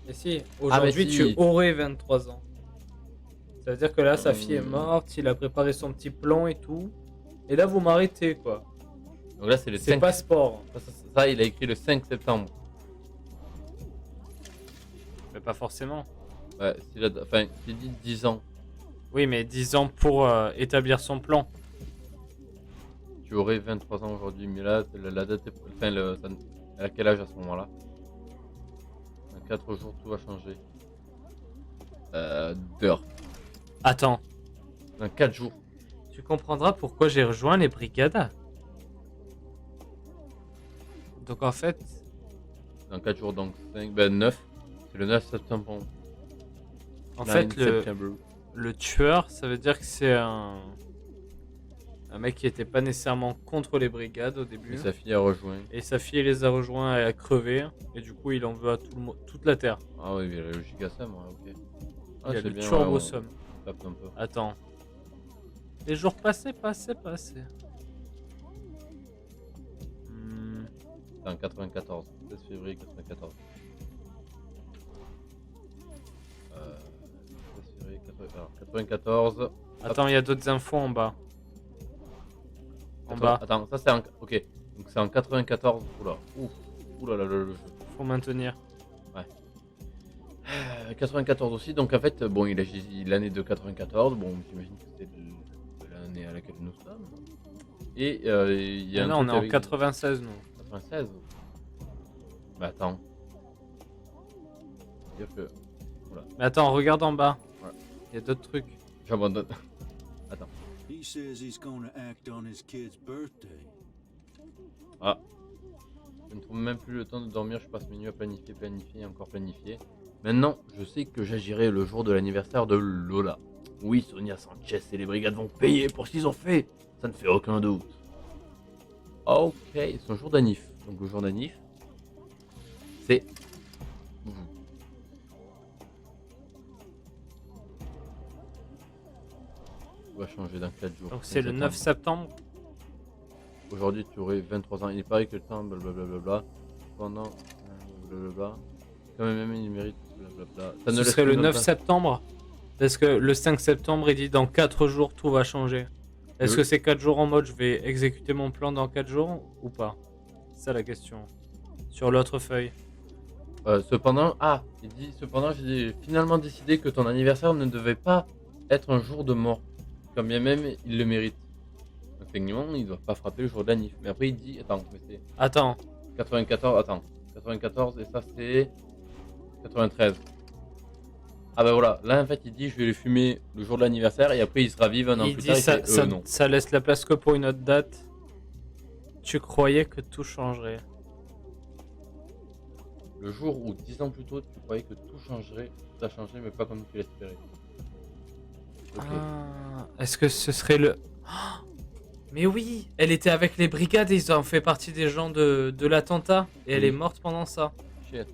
Et si, aujourd'hui si. tu aurais 23 ans. Ça veut dire que là sa fille est Hmm. morte, il a préparé son petit plan et tout. Et là vous m'arrêtez quoi. Donc là, c'est le C'est 5. pas sport. Ça, il a écrit le 5 septembre. Mais pas forcément. Ouais, enfin, il dit 10 ans. Oui mais 10 ans pour établir son plan. Tu aurais 23 ans aujourd'hui, mais là, la date est... Enfin, elle a quel âge à ce moment-là? Dans 4 jours, tout va changer. D'heure. Attends, Dans 4 jours. tu comprendras pourquoi j'ai rejoint les brigades. Donc en fait, Dans 4 jours, donc 5, ben 9. C'est le 9 septembre. en 9 fait September. le tueur, ça veut dire que c'est un mec qui était pas nécessairement contre les brigades au début. Et sa fille a rejoint. Et sa fille les a rejoints et a crevé. Et du coup, il en veut à toute la Terre. Ah oui, il y a le gigasum, ouais, ok. Ah, Il y a c'est le bien, turbo ouais, somme. on tape un peu. Attends. Les jours passés. C'est en 94. 16 février 94. 16 février 94. Attends, il y a d'autres infos en bas. En bas, Attends, ça c'est en... Ok. Donc c'est en 94. Oula. Ouf. Oula là là le jeu. faut maintenir. 94 aussi. Donc en fait, bon, il a l'année de 94. Bon, j'imagine que c'est de l'année à laquelle nous sommes. Et il y a Ah un non, on truc est en avec- 96 nous. 96. Bah attends. Dire que Mais attends, regarde en bas. Ouais. Il y a d'autres trucs. j'abandonne. He says he's gonna act on his kid's birthday. Ah. Je ne trouve même plus le temps de dormir, je passe mes nuits à planifier et encore planifier. Maintenant, je sais que j'agirai le jour de l'anniversaire de Lola. Oui, Sonia Sanchez et les brigades vont payer pour ce qu'ils ont fait. Ça ne fait aucun doute. Ok, c'est un jour d'anif. Donc le jour d'anif, c'est vous. On va changer dans 4 jours. Donc c'est le 9 septembre. Aujourd'hui, tu aurais 23 ans. Il paraît que le temps, blablabla. Pendant, blablabla. Quand même, il mérite, blablabla. Ça ne Ce laisse serait plus le 9 longtemps. septembre. Parce que le 5 septembre, il dit dans 4 jours, tout va changer. Est-ce Oui. que c'est 4 jours en mode je vais exécuter mon plan dans 4 jours ou pas? C'est ça la question. Sur l'autre feuille. Cependant, il dit cependant, j'ai finalement décidé que ton anniversaire ne devait pas être un jour de mort. Quand bien même, il le mérite. Donc, techniquement, il ne doit pas frapper le jour de l'anniv. Mais après, il dit, attends, mais c'est Attends. 94, attends. 94 et ça c'est 93. Ah bah voilà, là en fait il dit je vais les fumer le jour de l'anniversaire et après il se ravive un an Il plus dit tard. ça, Il fait, non. ça laisse la place que pour une autre date. Tu croyais que tout changerait. Le jour où 10 ans plus tôt tu croyais que tout changerait, tout a changé mais pas comme tu l'espérais. Ok. Ah, est-ce que ce serait le... Oh, mais oui, elle était avec les brigades et ils ont fait partie des gens de l'attentat. Et elle Oui. est morte pendant ça. Shit.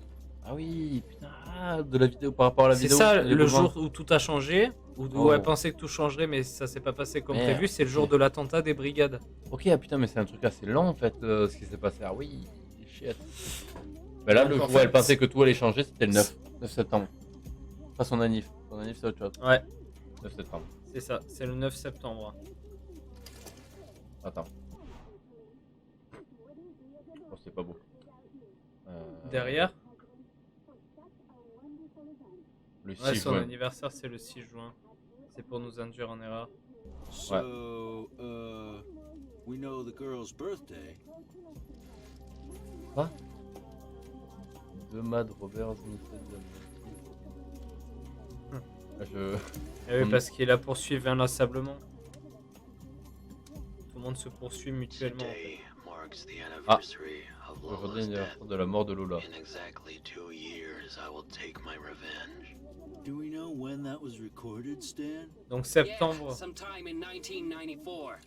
Ah oui, putain, de la vidéo par rapport à la C'est vidéo. ça, les le mouvements. jour où tout a changé, où Oh. elle pensait que tout changerait, mais ça s'est pas passé comme Merde. prévu. C'est le jour de l'attentat des brigades. Ok, ah putain, mais c'est un truc assez lent en fait ce qui s'est passé. Ah oui, shit. Mais là, Donc, le en jour où fait, elle pensait que tout allait changer, c'était le 9 septembre. Pas son anniv. Son anniv, c'est autre chose. Ouais, 9 septembre. c'est ça, c'est le 9 septembre. Attends. Oh, c'est pas beau. Derrière, Le 6 ouais, son juin. anniversaire c'est le 6 juin. C'est pour nous induire en erreur. So, we know the girl's birthday. Quoi? De Mad Roberts Limited. Je... Eh oui, parce qu'il la poursuivi inlassablement. Tout le monde se poursuit mutuellement. Today marks the Ah. anniversary of Aujourd'hui, Lola's l'anniversaire death. de la mort de Lola. In exactly 2 years, I will take my revenge. Do we know when that was recorded, Stan? Donc Yeah, septembre. sometime in 1994.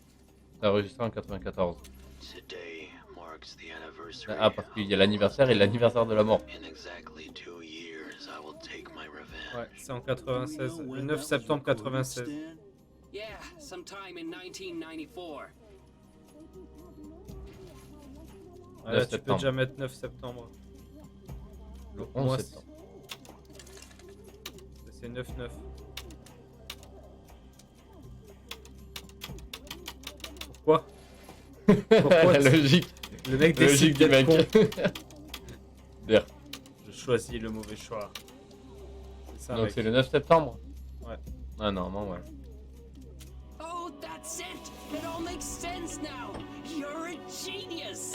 C'est enregistré en 94. Today marks the anniversary. Ah, parce qu'il y a l'anniversaire et l'anniversaire de la mort. In exactly 2 years, I will take my revenge. Ouais, c'est en Do we 96. know Le when 9 that was septembre recorded, 96. Stan? Yeah, sometime in 1994. Ouais, 9 là, tu peux septembre. déjà mettre 9 septembre. Le Donc, 11 moi, septembre. c'est 9-9. Pourquoi? Pourquoi La logique. le mec La décide logique du d'être mec. con? D'ailleurs. Je choisis le mauvais choix. C'est ça, Donc mec. c'est le 9 septembre. Ouais. Ah normalement ouais. Oh, that's it! It all makes sense now! You're a genius!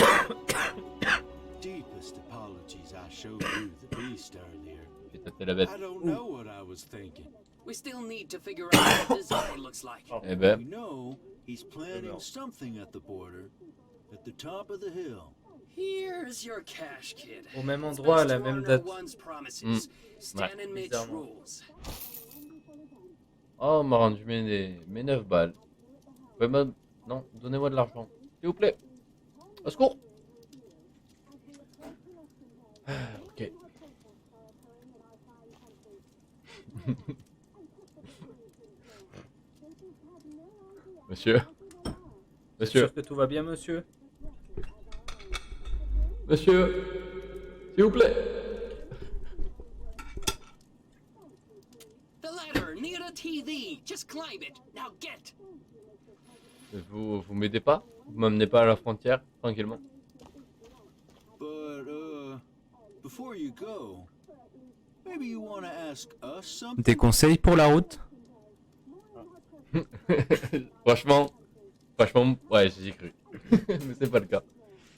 Deepest apologies I showed you the beast earlier. J'ai tâté la bête. I don't know what I was thinking. We still need to figure out what this guy looks like. Eh ben, We know he's planning something at the border, at the top of the hill. Here's your cash, kid. Au même It's endroit, à best la to même honor date. one's promises. Mm. Stan Ouais, and Mitch bizarrement. rules. oh on m'a rendu mes 9 balles. Ouais, non, donnez-moi de l'argent. S'il vous plaît. Au secours. Ah, ok. Monsieur. Monsieur. Sûr que tout va bien, monsieur? Monsieur. S'il vous plaît. The ladder near the TV. Just climb it. Now get. Vous m'aidez pas? Vous m'amenez pas à la frontière, tranquillement? But, before you go, maybe you want to ask us something? Des conseils pour la route? franchement, ouais, j'y ai cru. Mais c'est pas le cas.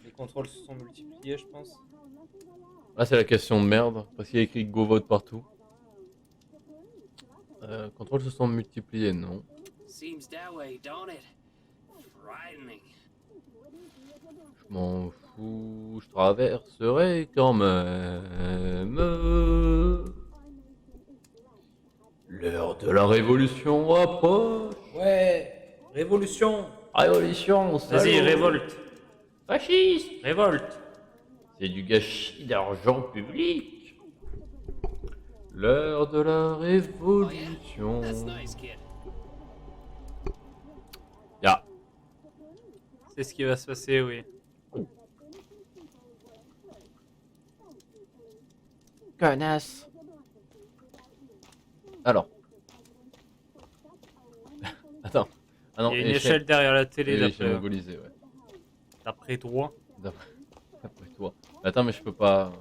Les contrôles se sont multipliés, je pense. Ah, c'est la question de merde, parce qu'il y a écrit go vote partout. Contrôles se sont multipliés, non. Seems that way, don't it? Frightening. Je m'en fous, je traverserai quand même L'heure de la révolution approche. Ouais, révolution. Révolution, Vas-y, salaud. révolte. Fasciste. Révolte. C'est du gâchis d'argent public. L'heure de la Oh, révolution. That's nice, kid. Ya. C'est ce qui va se passer, oui. Connasse. Alors. Attends. Ah non, Il y a une échelle derrière la télé, L'échelle d'après mongolisée, ouais. d'après toi. D'après toi. Attends, mais je peux pas.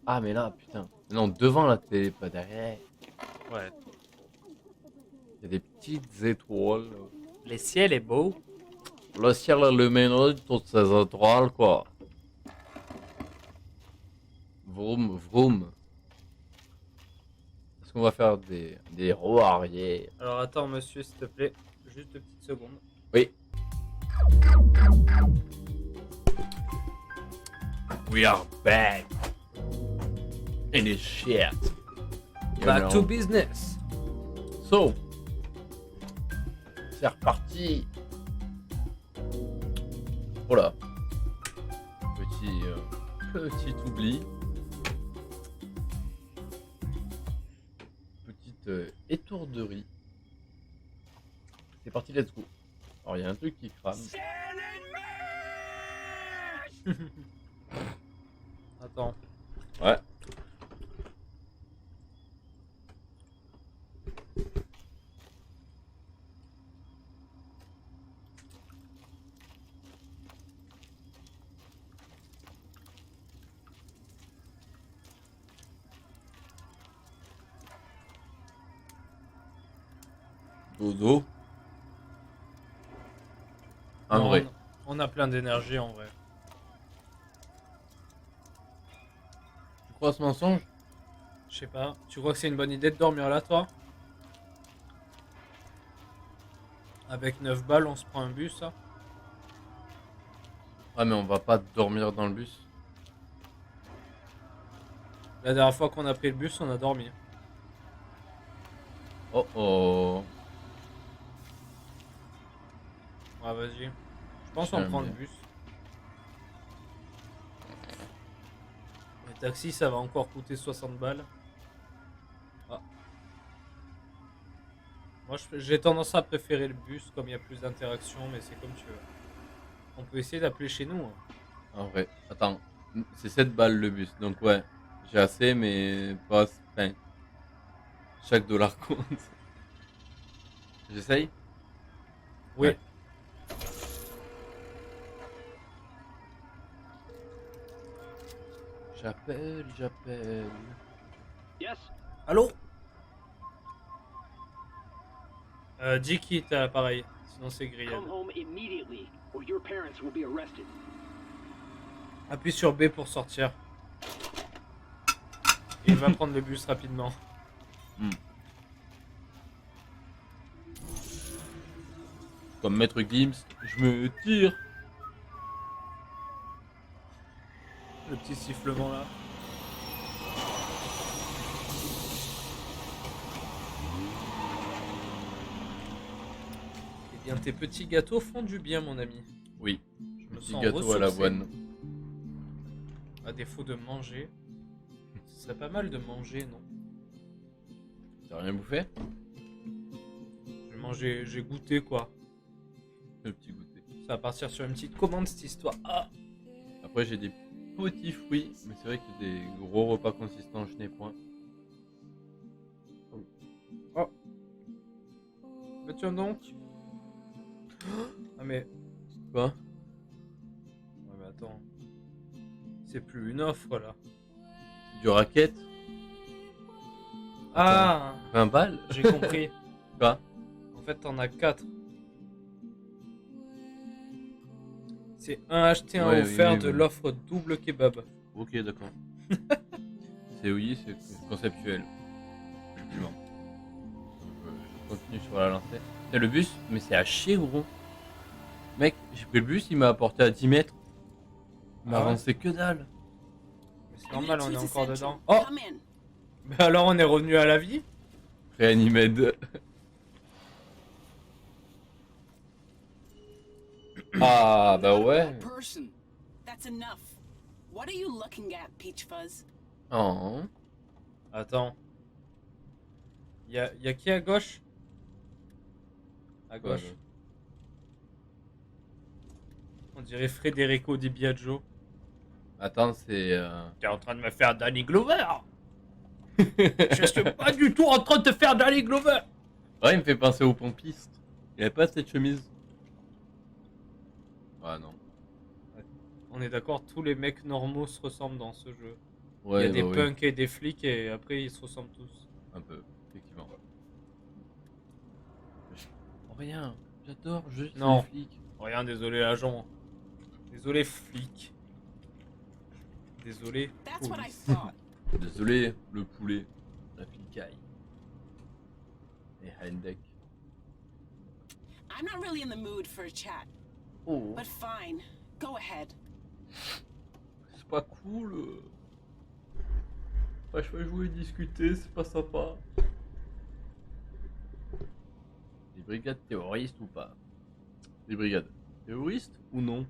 Ah, mais là, putain. Non, devant la télé, pas derrière. Ouais. Il y a des petites étoiles. Le ciel est beau. Le ciel lumineux, toutes ces étoiles, quoi. Vroom, vroom. Est-ce qu'on va faire des roues arrière? Alors attends, monsieur, s'il te plaît. Juste 2 petites secondes. Oui. We are back. In this shit. You Back to know. business. So. C'est reparti. Voilà. Petit oubli. Petite étourderie. C'est parti, let's go. Alors il y a un truc qui crame. Attends. Ouais. Dodo. Un Non, vrai. On a plein d'énergie en vrai. Tu crois à ce mensonge? Je sais pas. Tu crois que c'est une bonne idée de dormir là, toi? Avec 9 balles, on se prend un bus, ça? Ah mais on va pas dormir dans le bus. La dernière fois qu'on a pris le bus, on a dormi. Oh oh. Ouais, vas-y. Je pense qu'on J'aime prend le bien. bus. Le taxi, ça va encore coûter 60 balles. Ah. Moi, j'ai tendance à préférer le bus, comme il y a plus d'interaction, mais c'est comme tu veux. On peut essayer d'appeler chez nous. Hein. En vrai. Attends. C'est 7 balles le bus. Donc ouais. J'ai assez mais pas... Enfin, chaque dollar compte. J'essaye? Oui. Ouais. J'appelle. Yes? Allô? Dis quitte à l'appareil, sinon c'est grillade. Come home immediately, or your parents will be arrested. Appuie sur B pour sortir. Et il va prendre le bus rapidement. Comme Maître Gims, je me tire. Le petit sifflement là. Eh bien, tes petits gâteaux font du bien, mon ami. Oui. Je me Petit sens gâteau à ressourcé. l'avoine. À défaut de manger. Ce serait pas mal de manger, non? T'as rien bouffé? J'ai mangé, j'ai goûté quoi. Le petit goûter. Ça va partir sur une petite commande cette histoire. Ah! Après j'ai des petits fruits, mais c'est vrai que des gros repas consistants je n'ai point. Bah tiens donc. Ah mais. Quoi? Ouais mais attends. C'est plus une offre là. Du racket? Ah! 20 balles? J'ai compris. Quoi? En fait, t'en as 4. C'est un acheté, un Ouais, offert oui, de oui. l'offre double kebab. Ok, d'accord. C'est oui, c'est conceptuel. Effectivement. Je continue sur la lancée. C'est le bus, mais c'est à chier gros. Mec, j'ai pris le bus, il m'a apporté à 10 mètres. Il m'a Ah ouais avancé que dalle. Mais c'est normal, on est encore dedans. Oh! Come in. Mais alors on est revenu à la vie? Reanimed. Ah bah ouais. Person. That's enough. What are you looking at, Peach Fuzz? Oh. Attends. Y a qui à gauche? À Quoi, gauche. On dirait Federico Di Biagio. Attends, c'est... T'es en train de me faire Danny Glover. Je suis pas du tout en train de te faire Danny Glover. Ouais, il me fait penser au pompiste. Il avait pas cette chemise. Ah non. On est d'accord, tous les mecs normaux se ressemblent dans ce jeu. Ouais, Il y a des bah oui. punks et des flics et après ils se ressemblent tous. Un peu, effectivement. Rien, j'adore juste Non. les flics. Rien, désolé agent. Désolé flic. Désolé That's what I police. thought. Désolé, le poulet. La flicaille. Et Hendek. I'm not really in the mood for a chat, Oh, but fine. Go ahead. c'est pas cool. Bah, je vais jouer et discuter, c'est pas sympa. Les brigades terroristes ou pas? Les brigades terroristes ou non?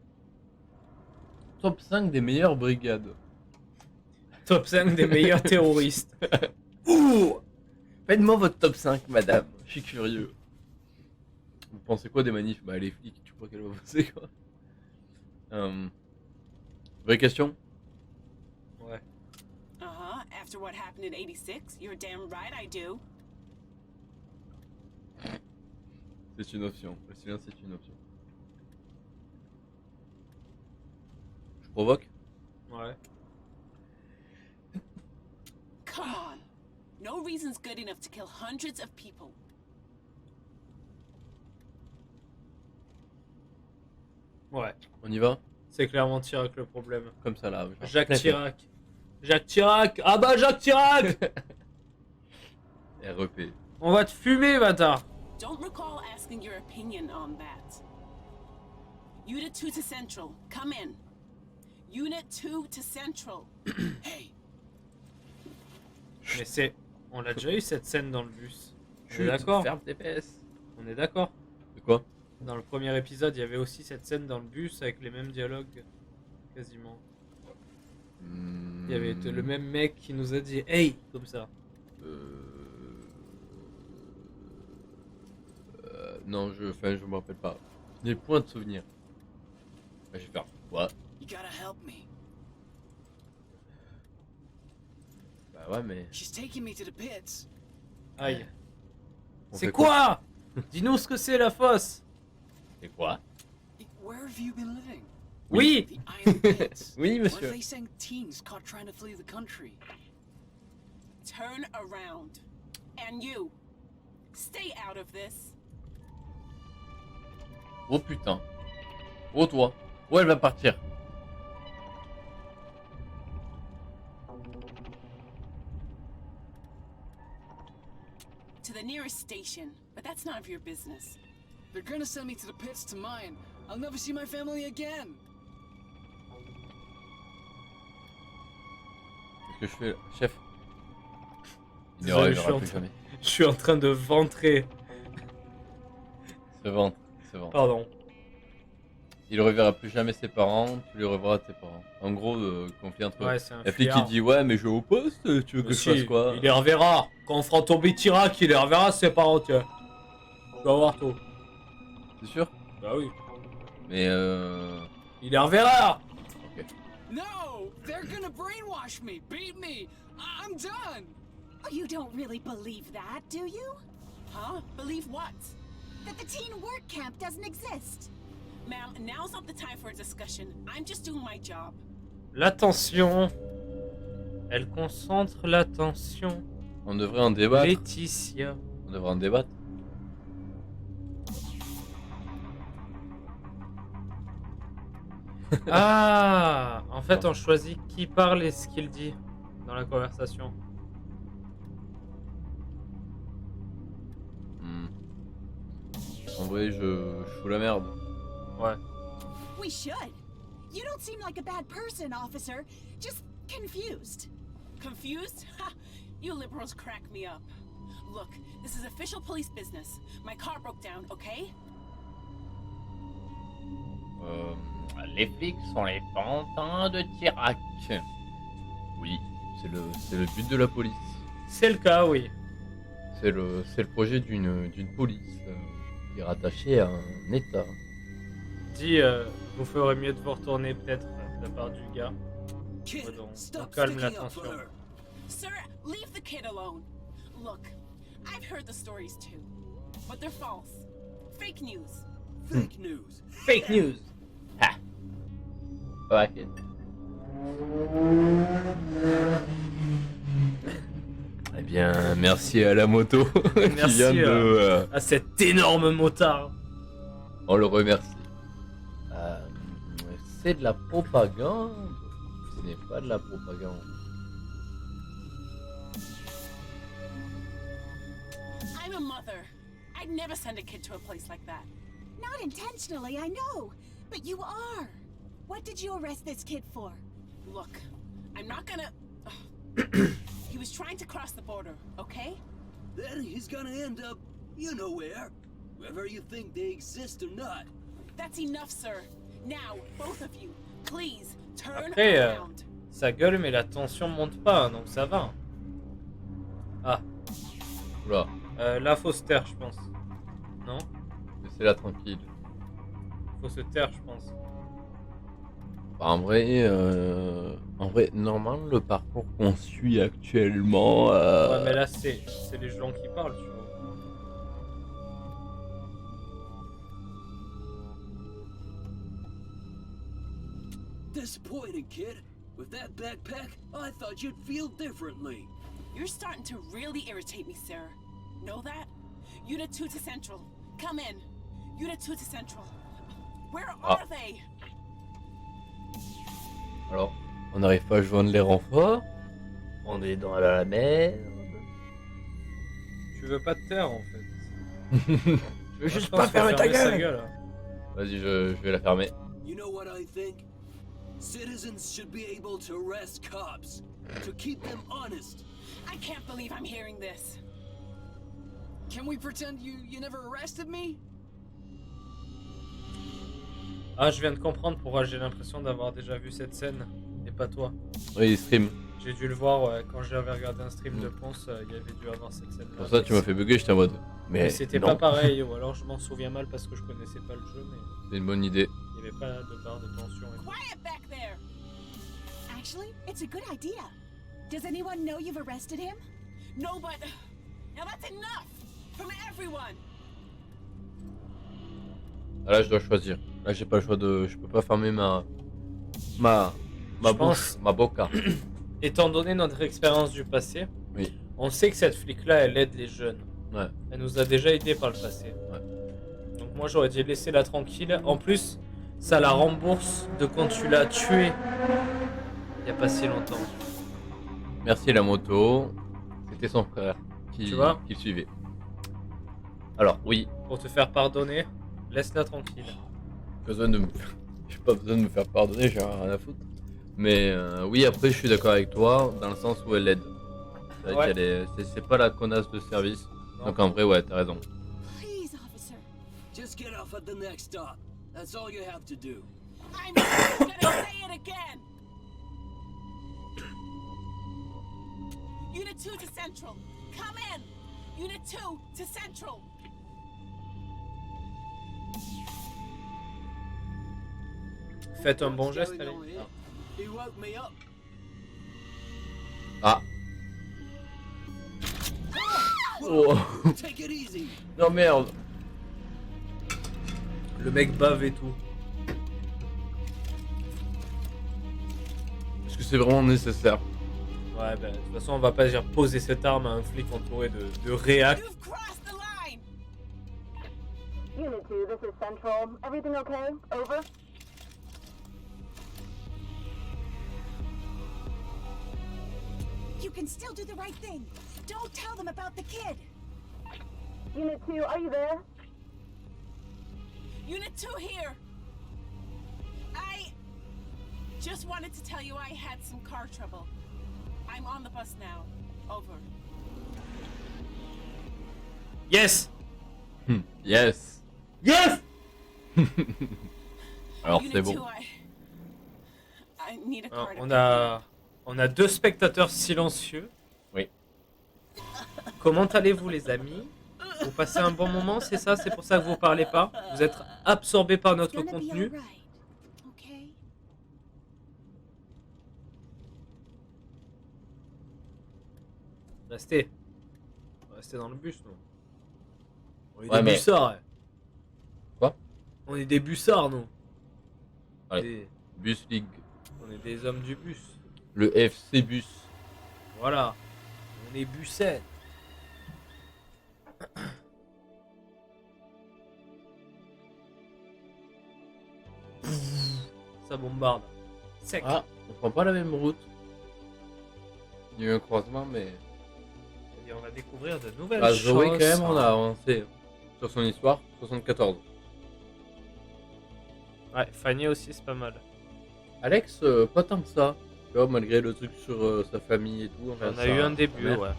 Top 5 des meilleures brigades. Top 5 des meilleurs terroristes. Ouh! Faites-moi votre top 5, madame. Je suis curieux. Vous pensez quoi des manifs? Bah, les flics, tu crois qu'elle va passer quoi? Vraie question? Ouais. Uh-huh. After what happened in 86, you're damn right I do. C'est une option. Le silence, c'est une option. Je provoque? Ouais. Come on. No reason's good enough to kill hundreds of people. Ouais. On y va? C'est clairement Chirac le problème. Comme ça là. genre. Jacques Chirac. Jacques Chirac. Ah bah Jacques Chirac. REP. On va te fumer, bâtard. Don't recall asking your opinion on that. Unit 2 to Central. Come in. Unit 2 to Central. Hey, Mais c'est... On l'a déjà eu cette scène dans le bus. On est Chut, d'accord. ferme tes fesses. On est d'accord. De quoi? Dans le premier épisode, il y avait aussi cette scène dans le bus avec les mêmes dialogues. Quasiment. Il y avait le même mec qui nous a dit hey comme ça. Non, je me rappelle pas. Je n'ai point de souvenir. Bah, je vais faire quoi? you gotta help me. Bah ouais, mais. She's taking me to the pits. Aïe. On C'est fait quoi? Dis-nous ce que c'est la fosse. C'est quoi? Where have you been living? Oui. The Iron Pits. Oui, Where monsieur. they send teens caught trying to flee the country. Turn around. And you. Stay out of this. Oh putain. Oh toi. Oh, elle va partir. To the nearest station. But that's none of your business. They're gonna send me to the pits to mine. I'll never see my family again. Qu'est-ce que je fais là? Chef. Il ne Désolé, reviendra plus jamais. Je suis en train de ventrer. Se vante. Se vante. Pardon. Il reverra plus jamais ses parents, tu les reverras tes parents. En gros, conflit entre Ouais, c'est un la flic qui fuyard. dit ouais, mais je vais au poste, tu veux que Mais je si, fasse quoi? il les reverra. Quand on fera tomber Chirac, il les reverra ses parents, tiens. Tu vas voir tout. C'est sûr? Bah oui. Mais Il les reverra. No! They're gonna brainwash me, beat me. I'm done. Oh, you don't really believe that, do you? Huh? Believe what? That the teen work camp doesn't exist. Ma'am, now's not the time for a discussion. I'm just doing my job. L'attention. Elle concentre l'attention. on devrait en débattre. Laetitia. On devrait en débattre. Ah, en fait, on choisit qui parle et ce qu'il dit dans la conversation. En vrai, je fous la merde. Ouais. We should. You don't seem like a bad person, officer. Just confused. Confused? Ha! You liberals crack me up. Look, this is official police business. My car broke down, okay? Les flics sont les pantins de Tirac. Oui, c'est le but de la police. C'est le cas, oui. C'est le projet d'une police qui est rattachée à un État. Dis, vous ferez mieux de vous retourner peut-être de la part du gars. Kid, Ouais, donc, on stop calme la sticking up for tension. her. Sir, leave the kid alone. Look, I've heard the stories too, but they're false. Fake news. Fake news. Fake news. Ha! Ok. Eh bien, merci à la moto qui Merci, vient de... À cet énorme motard. On le remercie. C'est de la propagande. Ce n'est pas de la propagande. I'm a mother. I'd never send a kid to a place like that. Not intentionally, I know. But you are. What did you arrest this kid for? Look, I'm not gonna... He was trying to cross the border, okay? Then he's gonna end up, you know where. Whether you think they exist or not. That's enough, sir. Now, both of you, please, turn Après, around. ça gueule, mais la tension monte pas, donc ça va. Ah, Oula, là, faut se taire, je pense. Non? laissez-la tranquille. Faut se taire, je pense. En vrai, normalement, le parcours qu'on suit actuellement... Ouais, mais là, c'est les gens qui parlent, tu vois. Disappointed, kid. With that backpack, I thought you'd feel differently. You're starting to really irritate me, sir. Know that? Unit 2 to Central. Come in. Unit 2 to Central. Where are they? Alors, on n'arrive pas à joindre les renforts. On est dans la merde. Tu veux pas te taire, en fait. Je veux juste Franchement, pas fermer ta sa gueule. hein. Vas-y, je vais la fermer. You know what I think? Citizens should be able to arrest cops. To keep them honest. I can't believe I'm hearing this. Can we pretend you never arrested me? Ah, je viens de comprendre pourquoi j'ai l'impression d'avoir déjà vu cette scène, et pas toi. Oui, stream. J'ai dû le voir quand j'avais regardé un stream de Ponce, il y avait dû avoir cette scène-là. Pour ça, tu m'as fait bugger, j'étais en mode... Mais c'était non. pas pareil, ou alors je m'en souviens mal parce que je connaissais pas le jeu, mais C'est une bonne idée. il n'y avait pas de barre de tension. Et tout. Quiet back there! Actually, it's a good idea. Does anyone know you've arrested him? No, but... Now that's enough! From everyone! Ah, là, je dois choisir. Là, j'ai pas le choix de... Je peux pas fermer ma Je bouche, pense- ma boca. Étant donné notre expérience du passé, Oui. on sait que cette flic-là, elle aide les jeunes. Ouais. Elle nous a déjà aidés par le passé. Ouais. Donc moi, j'aurais dû laisser la tranquille. En plus, ça la rembourse de quand tu l'as tué il y a pas si longtemps. Merci la moto. C'était son frère qui Tu vois le suivait. Alors, oui. Pour te faire pardonner, laisse-la tranquille. J'ai pas besoin de me faire pardonner, j'ai rien à foutre. Mais oui, après, je suis d'accord avec toi, dans le sens où elle aide. C'est vrai Ouais. qu'elle est... C'est pas la connasse de service. Non. Donc en vrai, ouais, t'as raison. Please, officer. Just get off at the next stop. That's all you have to do. I'm gonna say it again! Unit 2 to Central. Come in! Unit 2 to Central. Faites un bon geste, allez. He woke me up. Ah. Oh. Take it easy. Non merde. Le mec bave et tout. Est-ce que c'est vraiment nécessaire? Ouais, bah, de toute façon, on va pas dire poser cette arme à un flic entouré de réac. You've crossed the line! Unit 2, this is Central. Everything okay? Over? You can still do the right thing. Don't tell them about the kid. Unit 2, are you there? Unit 2 here! I just wanted to tell you I had some car trouble. I'm on the bus now. Over. Yes! Yes. Yes! Alors Unit c'est bon. 2, I need a Alors, card. on a 2 spectateurs silencieux. Oui. Comment allez-vous les amis? Vous passez un bon moment, c'est ça? C'est pour ça que vous parlez pas? Vous êtes absorbés par notre It's gonna be contenu? alright. Okay? Restez. Restez dans le bus, nous. On est Ouais, des mais- bussards. Quoi? On est des bussards, nous. Allez. Des- Bus League. On est des hommes du bus. Le FC Bus. Voilà. On est bussets. Ça bombarde. Sec. Ah, on prend pas la même route. Il y a eu un croisement, mais. Et on va découvrir de nouvelles Ah, choses. Zoé, quand même, on a avancé sur son histoire. 74. Ouais, Fanny aussi, c'est pas mal. Alex, pas tant que ça. Tu vois, malgré le truc sur sa famille et tout. enfin, On a sa- eu un sa début, mère. ouais.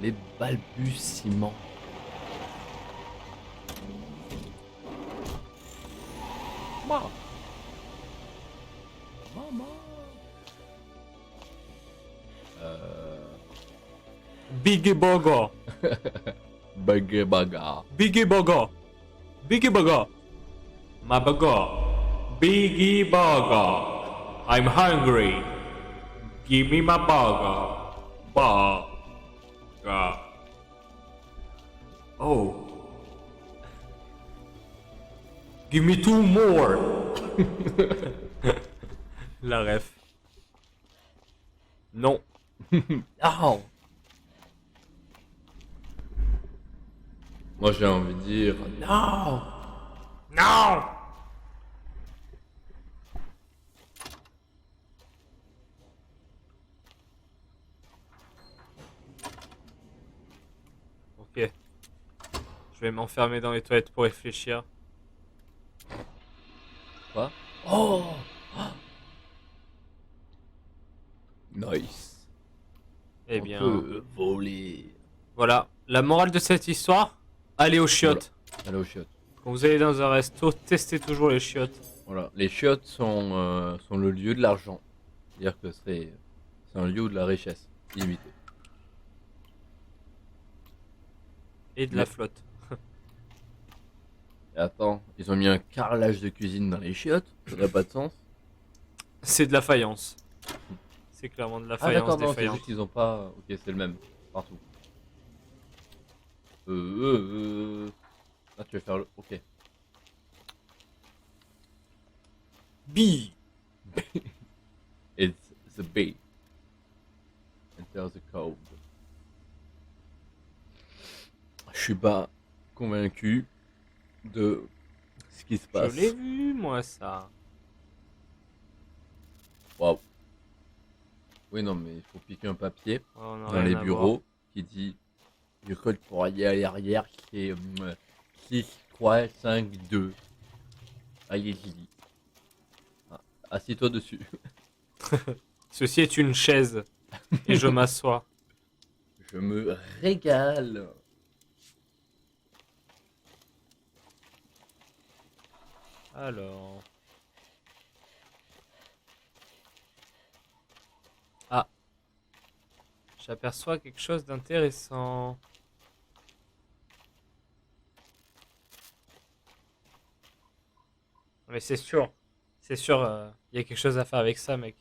Les balbutiements. Maman. Maman. Biggie Burger. Bagger baga. Biggie Burger. Biggie Burger. My burger. Biggie Burger. I'm hungry. Give me my burger. Burger. Oh. Give me 2 more. La ref. Non. Oh. Moi j'ai envie de dire. Non. Non. Ok. Je vais m'enfermer dans les toilettes pour réfléchir. Quoi? Oh! Nice. Eh On bien, peut voler. voilà. La morale de cette histoire, allez aux chiottes. Allez aux chiottes. Quand vous allez dans un resto, testez toujours les chiottes. Voilà. Les chiottes sont le lieu de l'argent. C'est-à-dire que c'est un lieu de la richesse illimitée. Et de la Mais- flotte. Et attends, ils ont mis un carrelage de cuisine dans les chiottes. Ça n'a pas de sens. C'est de la faïence. C'est clairement de la Ah faïence d'accord, non, c'est défaillante. juste qu'ils ont pas... Ok, c'est le même. Partout. Ah, tu veux faire le... Ok. B. It's the B. Enter the code. Je suis pas convaincu de ce qui se passe. Je l'ai vu, moi, ça. Waouh. Oui, non, mais il faut piquer un papier Oh, on a dans rien les à bureaux qui dit le code pour aller à l'arrière qui est 6, 3, 5, 2. Allez-y. Ah, assis-toi dessus. Ceci est une chaise. Et je m'assois. Je me régale. Alors. Ah. J'aperçois quelque chose d'intéressant. Mais c'est sûr. C'est sûr, il y a quelque chose à faire avec ça, mec.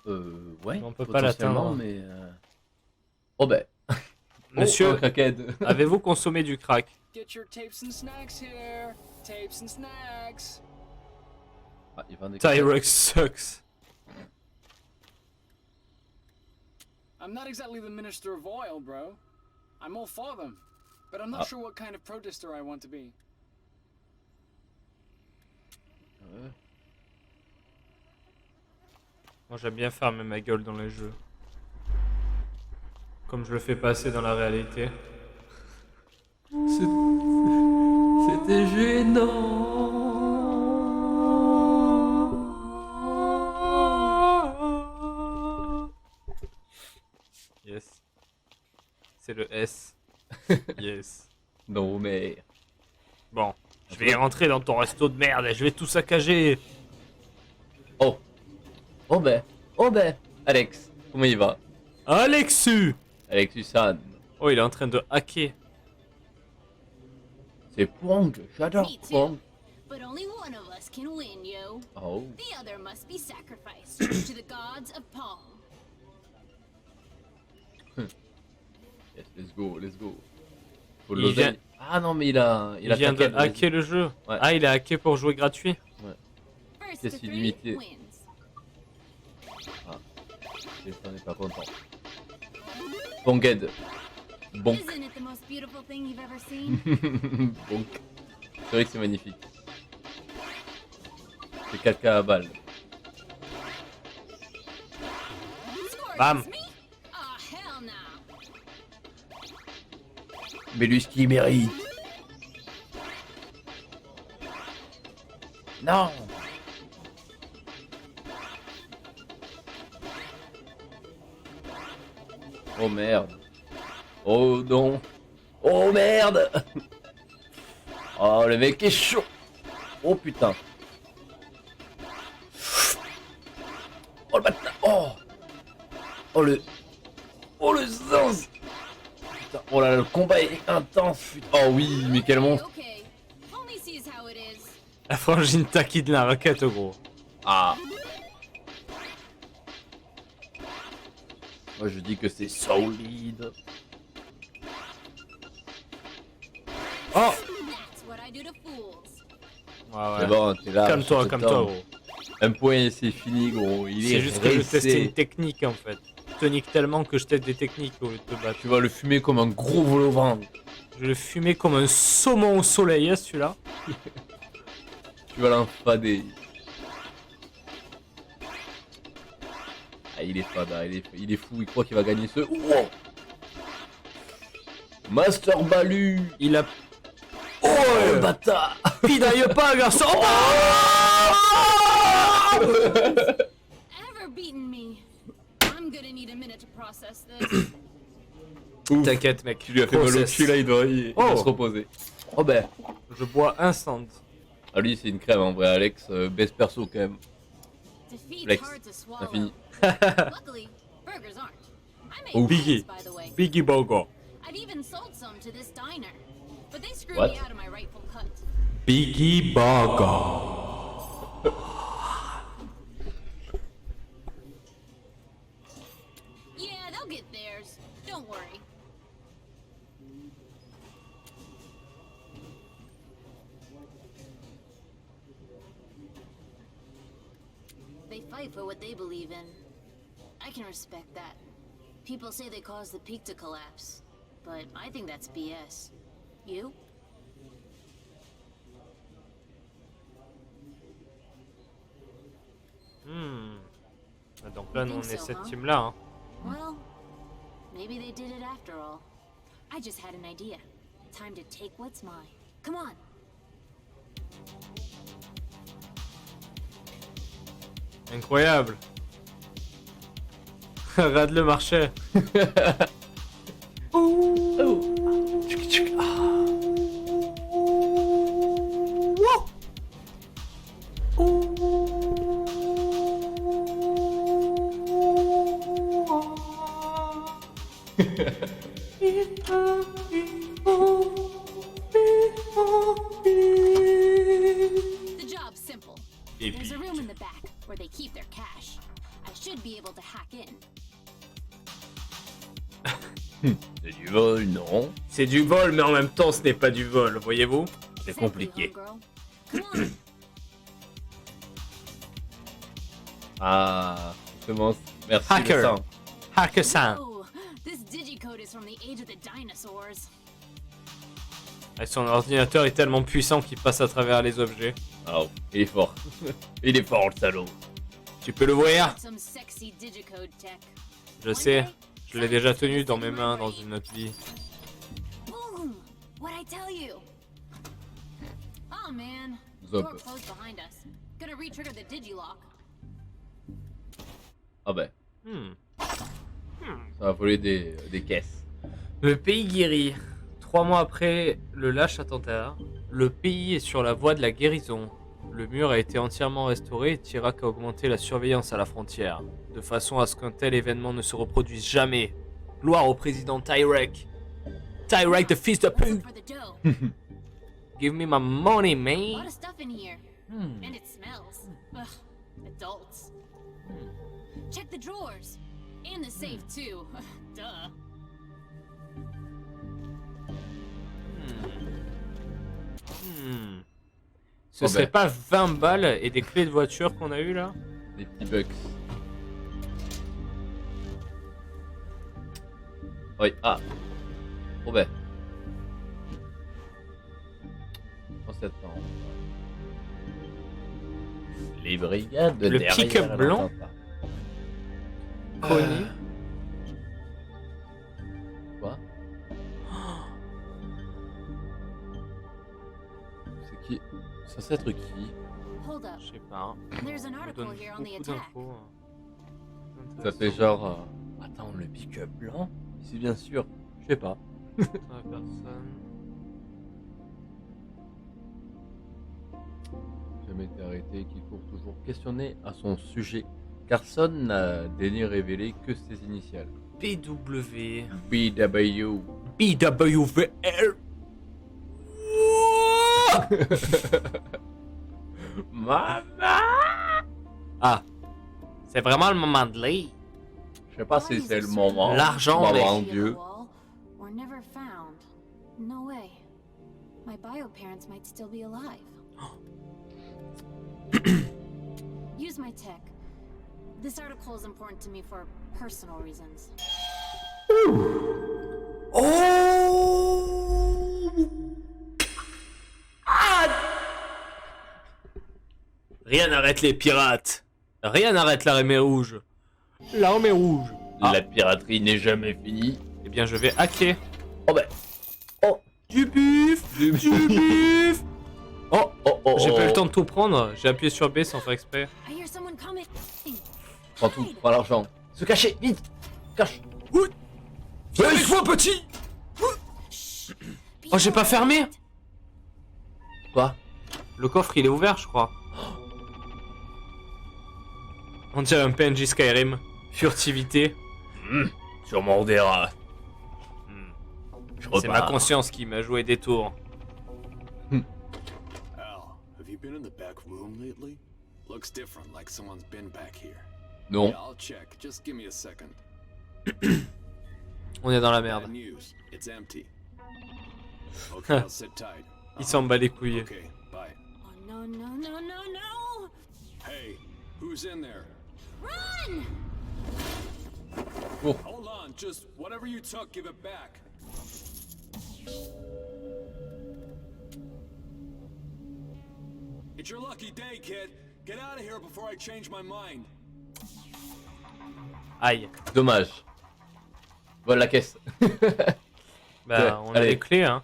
Ouais. Mais on peut pas l'atteindre. potentiellement, mais oh ben. Monsieur, Oh, un crackhead. avez-vous consommé du crack? Get your tapes and snacks here. Tapes and snacks. Ah, il vend des Tyrex sucks. I'm not exactly the minister of oil, bro. I'm all for them. But I'm not Ah. sure what kind of protester I want to be. Moi j'aime bien fermer ma gueule dans les jeux. Comme je le fais pas assez dans la réalité. C'était gênant. plus. Non, mais... Bon, je vais rentrer dans ton resto de merde et je vais tout saccager. Oh. Oh ben. Alex, comment il va? Alexu! Alexu-san. Oh, il est en train de hacker. C'est Pong, j'adore Me too. Pong. But only one of us can win, yo. Oh. The other must be sacrificed to the gods of Pong. Yes, let's go. Faut de Il l'oseille. vient- Ah non, mais il a vient de claqué, vas-y. hacker le jeu. Ouais. Ah, il a hacké pour jouer gratuit. First Pièce to three illimitée. wins. Et ça n'est pas content. Ponged. Bonk. Isn't it the most beautiful thing you've ever seen? Bonk. C'est vrai que c'est magnifique. C'est caca à balle. Score Bam. against me? Ah, hell no. Mais lui, ce qu'il mérite. Non. Oh merde. Oh non. Oh merde. Oh le mec est chaud. Oh putain. Oh le bâtard. Oh. Oh le. Oh le sens. Putain. Oh là là, le combat est intense. Putain. Oh oui, mais quel monstre. Okay. Homie sees how it is. La frangine taquine la raquette, gros. Ah. Moi je dis que c'est solide. Oh! That's what I do to fools. Ouais, C'est bon, t'es là. Calme-toi, sur ce calme-toi, temps. gros. Un point et c'est fini, gros. Il C'est est juste que je rincé. testais une technique en fait. Je te nique tellement que je teste des techniques au lieu de te battre. Tu vas le fumer comme un gros vol au vent. Je vais le fumer comme un saumon au soleil, hein, celui-là. Tu vas l'enfader. Ah, il est fada, il est fou, il croit qu'il va gagner ce. Wow. Master Balu. Il a. Oh le bâtard. Pinaille pas, garçon! Ever beaten me? I'm gonna need a minute to process this. T'inquiète, mec. Tu lui as fait mal au cul là, il doit se reposer. Oh ben. Je bois instant. Ah lui c'est une crème en vrai, Alex, baisse perso quand même. Defeat's Lex, hard to t'as swallow. fini. Luckily, burgers aren't. I make Oh, friends, Biggie. by the way. Biggie Bogo. I've even sold some to this diner, but they screwed What? me out of my rightful cut. Biggie Bogo. Yeah, they'll get theirs. Don't worry. They fight for what they believe in. I can respect that. People say they caused the peak to collapse, but I think that's BS. You? Donc là, nous, on think est so, cette huh? team-là. Hein. Well, maybe they did it after all. I just had an idea. Time to take what's mine. Come on. Incroyable. Rade le marché. The job's simple. There's a room in the back where they keep their cash. I should be able to hack in. C'est du vol, non? C'est du vol, mais en même temps, ce n'est pas du vol, voyez-vous? C'est Exactly, compliqué. homegirl. Come on. Ah, commence. Merci Hacker. Vincent. Hacker-san. Oh, this digicode is from the age of the dinosaurs. Et son ordinateur est tellement puissant qu'il passe à travers les objets. Oh, il est fort. Il est fort le salaud. Tu peux le voir? Some sexy digicode tech. Je sais, je l'ai déjà tenu dans mes mains dans une autre vie. Boom! What'd I tell you? Oh man, Zop. door closed behind us. Gonna re-trigger the digilock. Ah ben, Hmm. ça va voler des caisses. Le pays guéri. 3 mois après le lâche attentat, le pays est sur la voie de la guérison. Le mur a été entièrement restauré et Tyrak a augmenté la surveillance à la frontière, de façon à ce qu'un tel événement ne se reproduise jamais. Gloire au président Tyrek. Tyrek, the fils de pute. Give me my money, A man. lot of stuff in here. And it smells. Ugh, adults. Check the drawers. And the safe, too. Duh. Ce serait pas 20 balles et des clés de voiture qu'on a eu là? Des petits bucks. Oui, ah. Oh ben. En septembre. Les brigades Le derrière pick-up blanc. Connie. Quoi? C'est qui? Ça c'est être qui? Hold up. Je sais pas. There's an On article donne here on the beaucoup attack. d'infos. Ça fait genre. Attends, le pick-up blanc? C'est bien sûr. Je sais pas. Personne. Jamais été arrêté, qui court toujours questionné à son sujet. Carson n'a daigné révéler que ses initiales. PW. BW. BWVR. Maman! Ah. C'est vraiment le moment de lire. Je sais pas si c'est le moment. L'argent, Maman mec. Dieu. Were never found. No way. My bio parents might still be alive. Use my tech. This article is important to me for personal reasons. Rien n'arrête les pirates. Rien n'arrête l'armée rouge. L'armée rouge. La piraterie n'est jamais finie. Eh bien, je vais hacker. Oh ben. Oh. Du bif. Du bif. Oh, j'ai pas eu le temps de tout prendre. J'ai appuyé sur B sans faire exprès. I hear someone coming. Prends tout, prends l'argent. Se cacher, vite. Cache. Viens avec moi, petit. Oh, j'ai pas fermé. Quoi? Le coffre, il est ouvert, je crois. On dirait un PNJ Skyrim. Furtivité. Sûrement des rats. C'est ma conscience qui m'a joué des tours. Al, have you been in the back room lately? Looks different, like someone's been back here. Non. Yeah, I'll check. Just give me a second. On est dans la merde. Bad news. It's empty. Okay, I'll sit tight. Il s'en bat les couilles. Okay, bye. Oh no no no no no! Hey, who's in there? Run! Hold on, just whatever you took, give it back. It's your lucky day, kid. Get out of here before I change my mind. Aïe. Dommage. Voilà la caisse. Bah, on a allez. les clés, hein.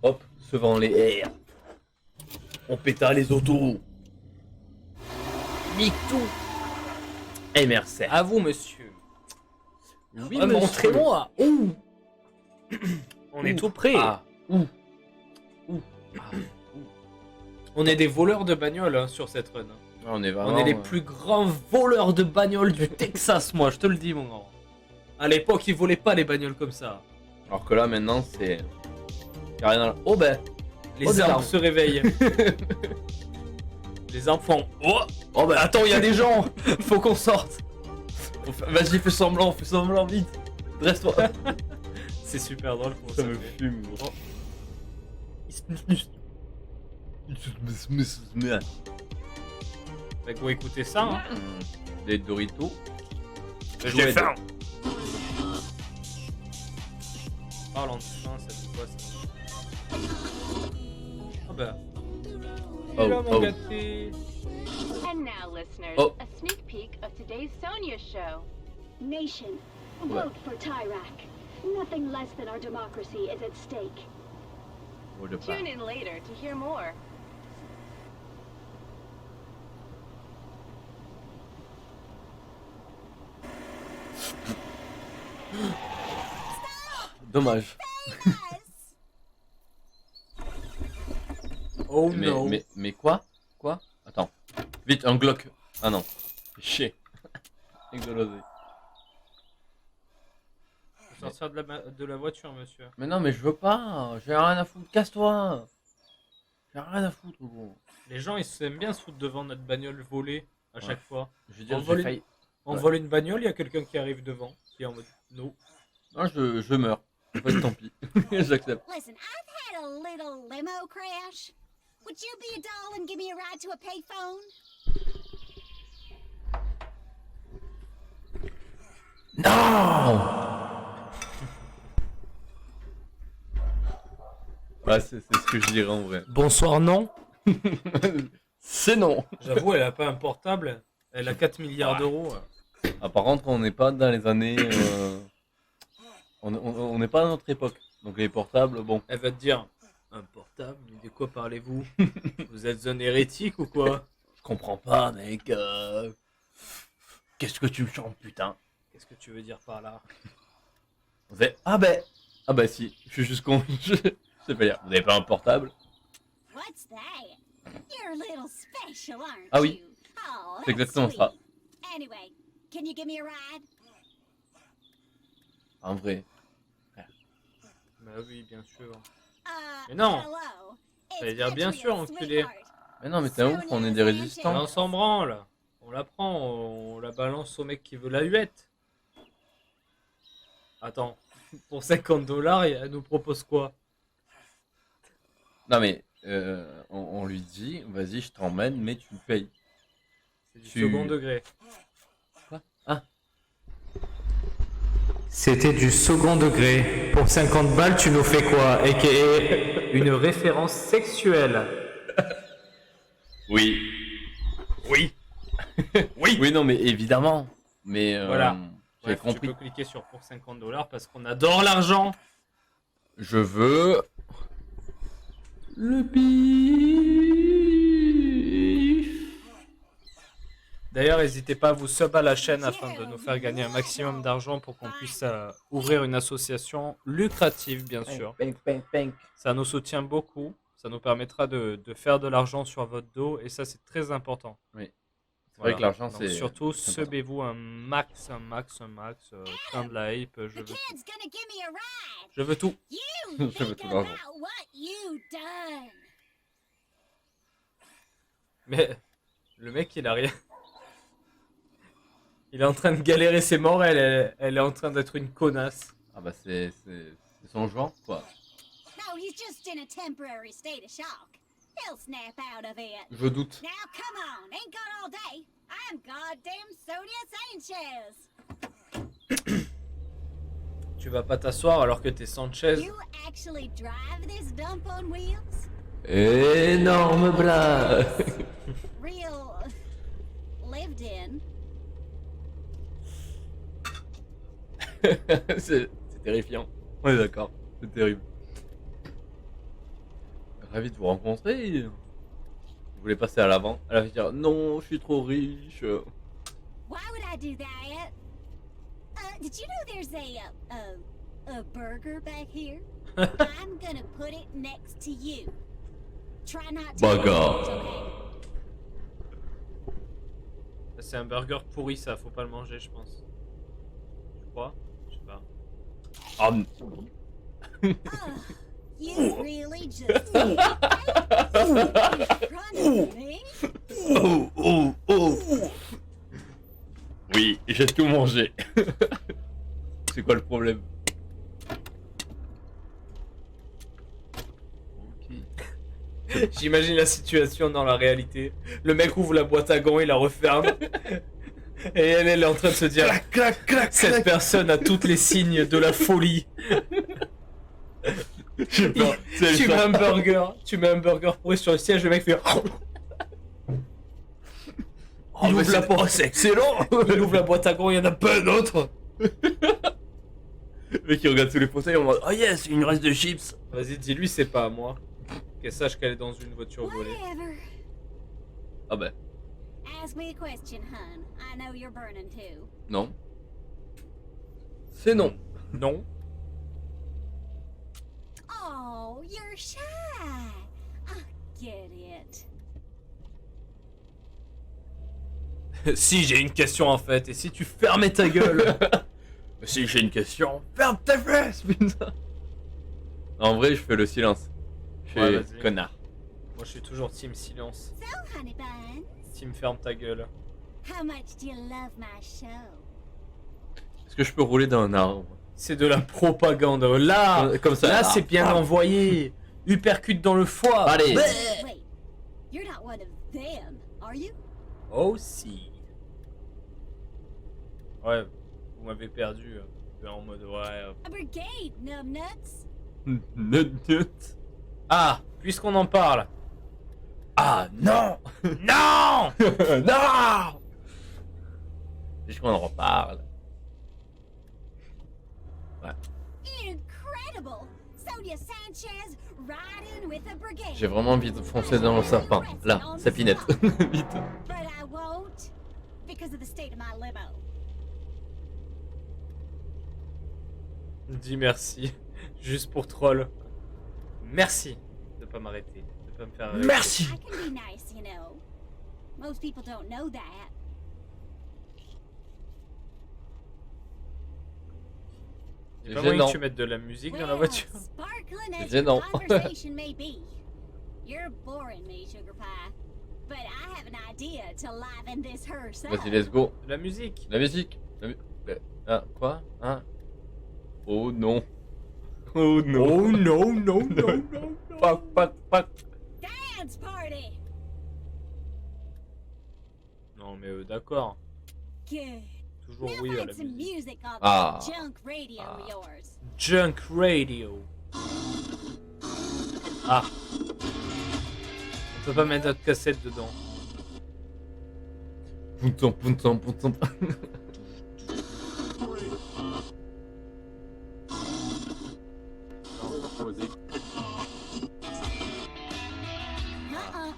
Hop, se vend les airs. On péta les autos. Nique tout. Et merci. À vous, monsieur. Oui, montrez-moi. Ouh. On est tout près. Ah. Ouh. On est des voleurs de bagnoles hein, sur cette run. On est vraiment. On est les plus grands voleurs de bagnoles du Texas, moi, je te le dis, mon grand. À l'époque, ils volaient pas les bagnoles comme ça. Alors que là, maintenant, c'est. Y a rien à... Oh ben. Les arbres se réveillent. Les arbres font. Oh ben. Attends, il y a des gens. Faut qu'on sorte. Vas-y, fais semblant, vite. Dresse-toi. C'est super drôle. Ça me fume. Fait qu'on va écouter ça. Hein. Des Doritos. J'ai faim. Parlant de faim, ça dit quoi ça? Ah bah. Oh, Là, mon oh. gâté. And now, listeners, Oh. a sneak peek of today's Sonia show. Nation, vote for Tyrak. Nothing less than our democracy is at stake. Tune in later to hear more. Dommage. Oh non. Mais quoi? Quoi? Attends. Vite, un Glock. Ah non. Chier. Exolosé. Sortir de la voiture, monsieur. Mais non, mais je veux pas. J'ai rien à foutre. Casse-toi. J'ai rien à foutre, gros. Les gens, ils aiment bien se foutre devant notre bagnole volée à chaque fois. Je veux dire, on vole une bagnole, il y a quelqu'un qui arrive devant, qui est en mode no. Non, je meurs. En fait, tant pis. J'accepte. Listen, I've had a little limo crash. Would you be a doll and give me a ride to a payphone? Non. Ouais, c'est ce que je dirais en vrai. Bonsoir, non. C'est non. J'avoue, elle a pas un portable. Elle a 4 milliards d'euros. Ah, par contre, on n'est pas dans les années... On n'est pas à notre époque. Donc les portables, bon. Elle va te dire, un portable, mais de quoi parlez-vous? Vous êtes un hérétique ou quoi? Je comprends pas, mec. Qu'est-ce que tu me chantes, putain? Qu'est-ce que tu veux dire par là? Ah bah si, je suis juste con. Je sais pas dire. Vous n'avez pas un portable? What's that? You're a little special, aren't Ah oui, you? Oh, c'est that's exactement sweet. ça. Anyway, can you give me a ride? En vrai. Bah oui, bien sûr. Mais Mais non! J'allais dire bien sûr, enculé. Mais non, mais t'es un ouf, on est des résistants. On s'en branle. On la prend, on la balance au mec qui veut la huette. Attends, pour 50 $, elle nous propose quoi? Non mais, on lui dit, vas-y, je t'emmène, mais tu me payes. C'est du second degré. Quoi? Ah. C'était du second degré. Pour 50 balles, tu nous fais quoi? A.k.a. une référence sexuelle. Oui. Oui. Oui. Oui, non, mais évidemment. Mais voilà. J'ai Bref, compris. Tu peux cliquer sur pour 50 $ parce qu'on adore l'argent. Je veux le bif. D'ailleurs, n'hésitez pas à vous sub à la chaîne afin de nous faire gagner un maximum d'argent pour qu'on puisse ouvrir une association lucrative, bien sûr. Ça nous soutient beaucoup. Ça nous permettra de faire de l'argent sur votre dos et ça, c'est très important. Oui. C'est vrai que l'argent, Donc, c'est... surtout, c'est subez-vous un max, plein de la hype, je veux tout. Je veux tout. Je veux tout l'argent. Mais le mec, il a rien. Il est en train de galérer ses morts, elle est en train d'être une connasse. Ah bah c'est son genre, quoi. No, he's just in a temporary state of shock. He'll snap out of it. Je doute. Now come on, ain't got all day. I'm goddamn Sonia Sanchez. Tu vas pas t'asseoir alors que t'es Sanchez. You actually drive this dump on wheels? Énorme blague. Real lived in. C'est terrifiant. On est d'accord. C'est terrible. Ravi de vous rencontrer. Vous voulez passer à l'avant? Elle va dire non, je suis trop riche. Why would I do that? Did you know there's a burger back here? I'm gonna put it next to you. Try not to. Bagarre. C'est un burger pourri, ça, faut pas le manger, je pense. Tu crois? Je sais pas. You really just in front of me? Oui, j'ai tout mangé. C'est quoi le problème? J'imagine la situation dans la réalité. Le mec ouvre la boîte à gants, il la referme. Et elle est en train de se dire clac, clac, cette personne a tous les signes de la folie. Tu mets un burger pourri sur le siège, le mec fait. Il ouvre la porte. C'est excellent. Il ouvre la boîte à gants, il y en a pas d'autres. Le mec il regarde tous les fauteuils en mode oh yes, il nous reste de chips. Vas-y, dis-lui, c'est pas à moi. Qu'elle sache qu'elle est dans une voiture volée. Whatever. Ah bah. Ask me a question, hun. I know you're burning too. Non. C'est non. Non. Oh, you're shy. I get it. Si j'ai une question en fait, et si tu fermais ta gueule. Si j'ai une question, ferme ta face, putain. En vrai, je fais le silence. Je fais Ouais, vas-y. connard. Moi je suis toujours team silence. So, honey buns, Team ferme ta gueule. how much do you love my show? Est-ce que je peux rouler dans un arbre? C'est de la propagande. Là, Comme ça. là c'est bien envoyé. Uppercut dans le foie. Allez. Wait, you're not one of them, are you? Oh si. Ouais, vous m'avez perdu. En mode ouais. A brigade, numbnuts. Nut. Ah, puisqu'on en parle. Ah non. Non. Non. Puisqu'on en reparle. Incredible! Sonia Sanchez riding with a brigade. J'ai vraiment envie de foncer dans le sapin. Là, sapinette. Vite. But I won't because of the state of my limo. Dis merci. Juste pour troll. Merci de pas m'arrêter. De pas me faire arrêter. Merci. I can be nice, you know. Most people don't know that. Il y a pas moyen que tu mettes de la musique dans la voiture. Sparkling C'est as gênant. your conversation may be, you're boring me, Sugar Pie. But I have an idea to liven this hearse up. Vas-y, let's go. De la musique. La musique. Ah, quoi? Hein? Oh non. Oh non. Oh non, non, non, non. Pac. Dance party. Non mais d'accord. Good. Toujours Now oui à find la some musique. music on Ah. that junk radio of yours. Junk Radio. Ah. On peut pas mettre notre cassette dedans. Puntam. Uh-uh.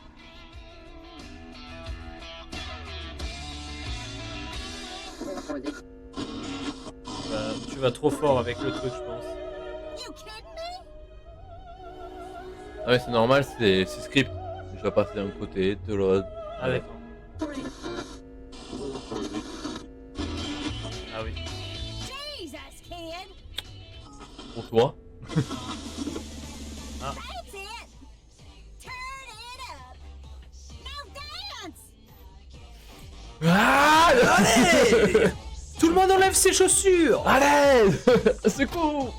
Tu vas trop fort avec le truc, je pense. You kidding me? Ah ouais, c'est normal, c'est script. Je dois passer d'un côté, de l'autre. Ah d'accord. Ah oui. Jesus, kid. Pour toi. Ah. That's it. Turn it up. Now dance. Ah, allez. Tout le monde enlève ses chaussures. Allez. Secours.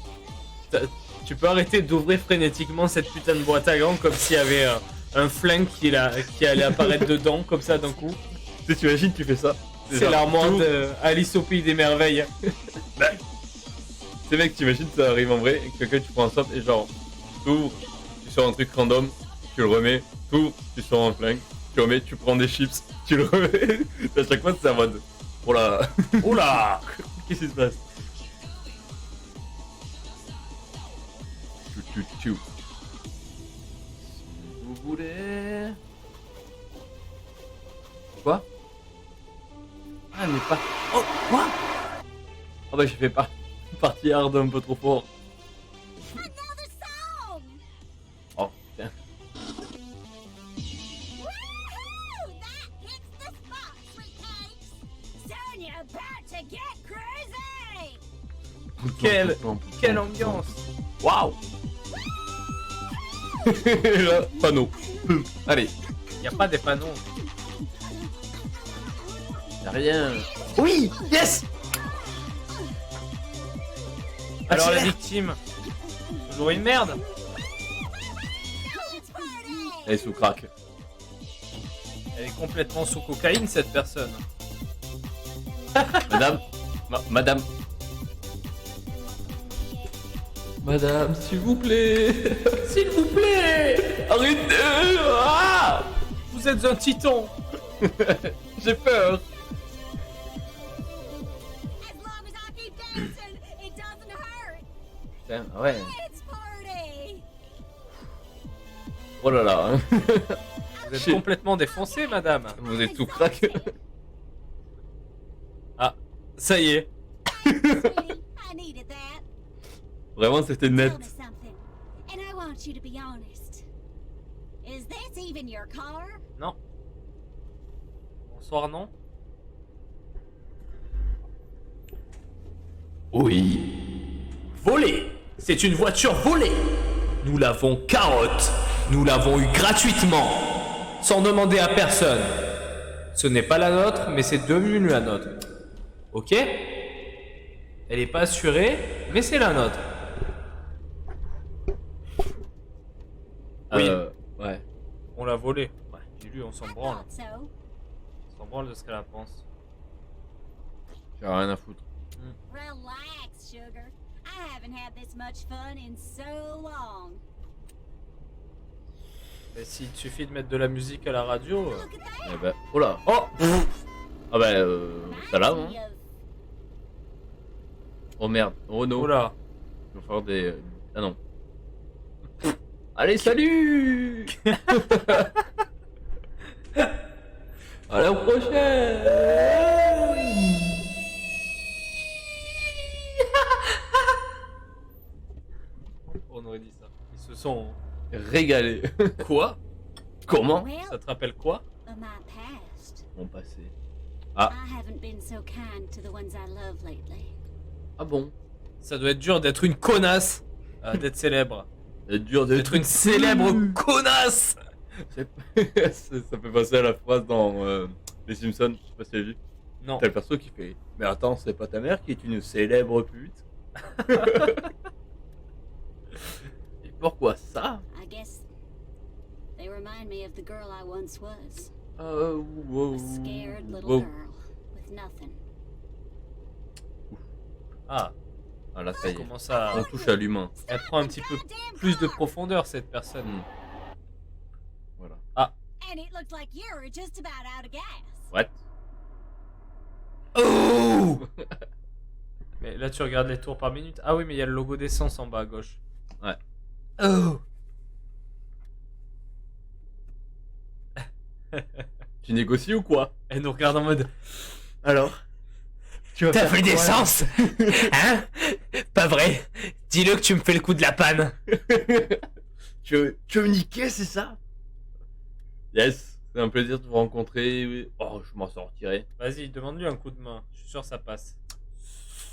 Tu peux arrêter d'ouvrir frénétiquement cette putain de boîte à gants comme s'il y avait un flingue qui allait apparaître dedans comme ça d'un coup. Tu t'imagines, tu fais ça. C'est l'armoire de Alice au pays des merveilles. C'est mec, t'imagines, ça arrive en vrai, et quelqu'un tu prends un sort et genre, t'ouvres, tu sors un truc random, tu le remets, t'ouvres, tu sors un flingue, tu remets, tu prends des chips, tu le remets. À chaque fois c'est en mode, oh là. Oh là. Qu'est-ce qui se passe? Tchou. Si vous voulez. Quoi? Ah mais pas. Oh quoi? Oh bah j'ai fait pas partie hard un peu trop fort. Another song. Oh putain. Woohoo! That hits the spot, sweet cakes. Sonia about to get crazy. Quelle ambiance. Waouh. Là, panneau. Allez. Y a pas des panneaux. Y'a rien. Oui. Yes. Alors la victime. Toujours une merde. Elle est sous crack. Elle est complètement sous cocaïne cette personne. Madame. Madame. Madame, s'il vous plaît. S'il vous plaît. Arrêtez. Ah. Vous êtes un titan. J'ai peur. As long as I keep dancing, it doesn't hurt. Putain, ouais. It's party. Oh là là. Vous êtes complètement défoncé, madame. Vous êtes tout crack. Ah, ça y est. Sweetie, I needed that. Vraiment, c'était net. Tell me something. An want you to be honest. Is this even your car? Non. Bonsoir, non. Oui. Volée. C'est une voiture volée. Nous l'avons carotte. Nous l'avons eu gratuitement. Sans demander à personne. Ce n'est pas la nôtre, mais c'est devenu la nôtre. Ok? Elle est pas assurée, mais c'est la nôtre. Oui. Ouais. On l'a volé. Ouais, et lui, on s'en I branle. thought so. On s'en branle de ce qu'elle en pense. J'ai rien à foutre. Relax, sugar. I haven't had this much fun in so long. Mais s'il te suffit de mettre de la musique à la radio. Look at that. Eh ben, oh là. Oh. Ah bah, ça lave, hein. Oh merde. Oh non. Oh là. Il va falloir des... Ah non. Allez, salut. À la prochaine. On aurait dit ça. Ils se sont Régalés. Quoi? Comment? Well, Ça te rappelle quoi? my past. Mon passé. I haven't been so kind to the ones I love lately. Ah bon? Ça doit être dur d'être une connasse. D'être célèbre. C'est dur D'être une célèbre connasse. Ça fait passer à la phrase dans Les Simpsons, je sais pas si tu as vu. Non. T'as le perso qui fait mais attends, c'est pas ta mère qui est une célèbre pute? Et pourquoi ça? I guess they remind me of the girl I once was. Wow. A scared little Wow. girl with nothing. Ah, Ah là, ça y est. comment ça. On touche à l'humain. Elle prend un petit peu plus de profondeur, cette personne. Voilà. And it looks like you're just about out of gas. What? Oh. Mais là, tu regardes les tours par minute. Ah oui, mais il y a le logo d'essence en bas à gauche. Ouais. Oh. Tu négocies ou quoi? Elle nous regarde en mode. Alors? T'as fait d'essence? Hein? Pas vrai. Dis-le que tu me fais le coup de la panne. Tu veux me niquer, c'est ça? Yes, c'est un plaisir de vous rencontrer. Oui. Oh, je m'en sortirai. Vas-y, demande-lui un coup de main. Je suis sûr que ça passe.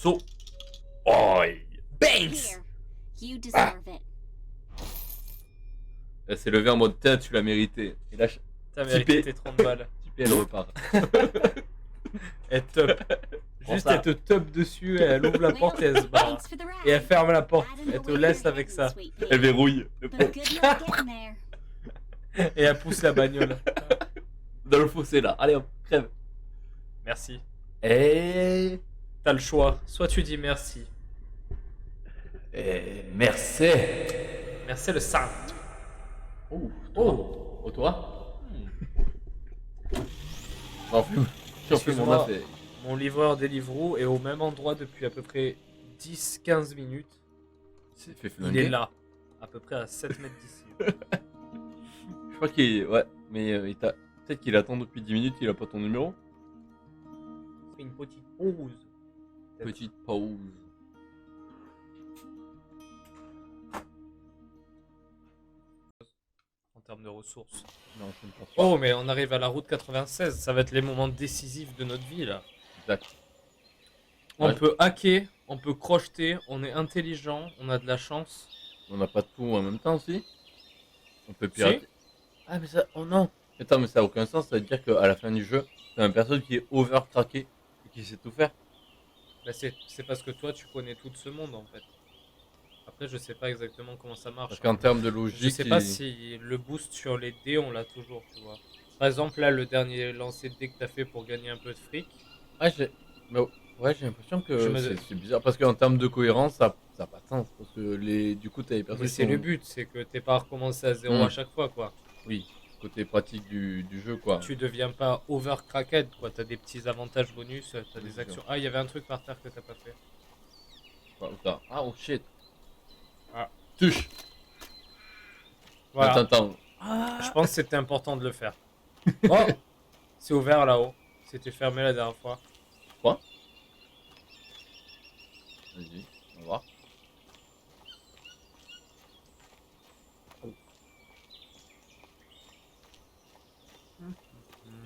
So. Oh. Banks. Here, you deserve it. Elle s'est levée en mode tiens, tu l'as mérité. Et là, T'as mérité tes 30 balles. Tipeee, elle repart. Elle top. Juste, elle te top dessus, et elle ouvre la porte et elle se barre. Thanks for the Et elle ride. ferme la porte. I don't know Elle te where laisse you're avec heading, ça. sweet Elle pea. verrouille. But good luck getting there. Et elle pousse la bagnole. Dans le fossé là. Allez hop, crève. Merci. Et. T'as le choix. Soit tu dis merci. Merci. Merci le sang. Oh. Oh, toi? J'en fais mon Excuse-moi, affaire. mon livreur Deliveroo est au même endroit depuis à peu près 10-15 minutes. C'est fait Il flinguer. est là. À peu près à 7 mètres d'ici. Je crois qu'il. Ouais, mais il t'a. Peut-être qu'il attend depuis 10 minutes, il a pas ton numéro. Fais une petite pause. Petite pause. En termes de ressources. Non, je ne pense pas. Oh, mais on arrive à la route 96. Ça va être les moments décisifs de notre vie là. Exact. On Ouais. peut hacker, on peut crocheter, on est intelligent, on a de la chance. On n'a pas tout en même temps aussi. On peut pirater. Ah, mais ça. Oh non! Attends, mais ça a aucun sens. Ça veut dire qu'à la fin du jeu, t'as une personne qui est overcraquée et qui sait tout faire. Bah, c'est parce que toi tu connais tout de ce monde en fait. Après, je sais pas exactement comment ça marche. Parce qu'en termes de logique. Je sais pas si le boost sur les dés on l'a toujours, tu vois. Par exemple, là, le dernier lancer de dés que t'as fait pour gagner un peu de fric. Ouais, j'ai l'impression que Je me- c'est bizarre. Parce qu'en termes de cohérence, ça n'a pas de sens. Parce que du coup, t'as les personnes Mais qui c'est sont- le but, c'est que t'es pas recommencé à zéro Mm. à chaque fois, quoi. Oui, côté pratique du jeu, quoi. Tu deviens pas overcracked, quoi. T'as des petits avantages bonus, t'as Oui, des c'est actions. sûr. Ah, il y avait un truc par terre que t'as pas fait. Ah, oh shit. Ah. Touche. Voilà. Attends. Je pense que c'était important de le faire. Oh, c'est ouvert là-haut. C'était fermé la dernière fois. Quoi? Vas-y, on va voir.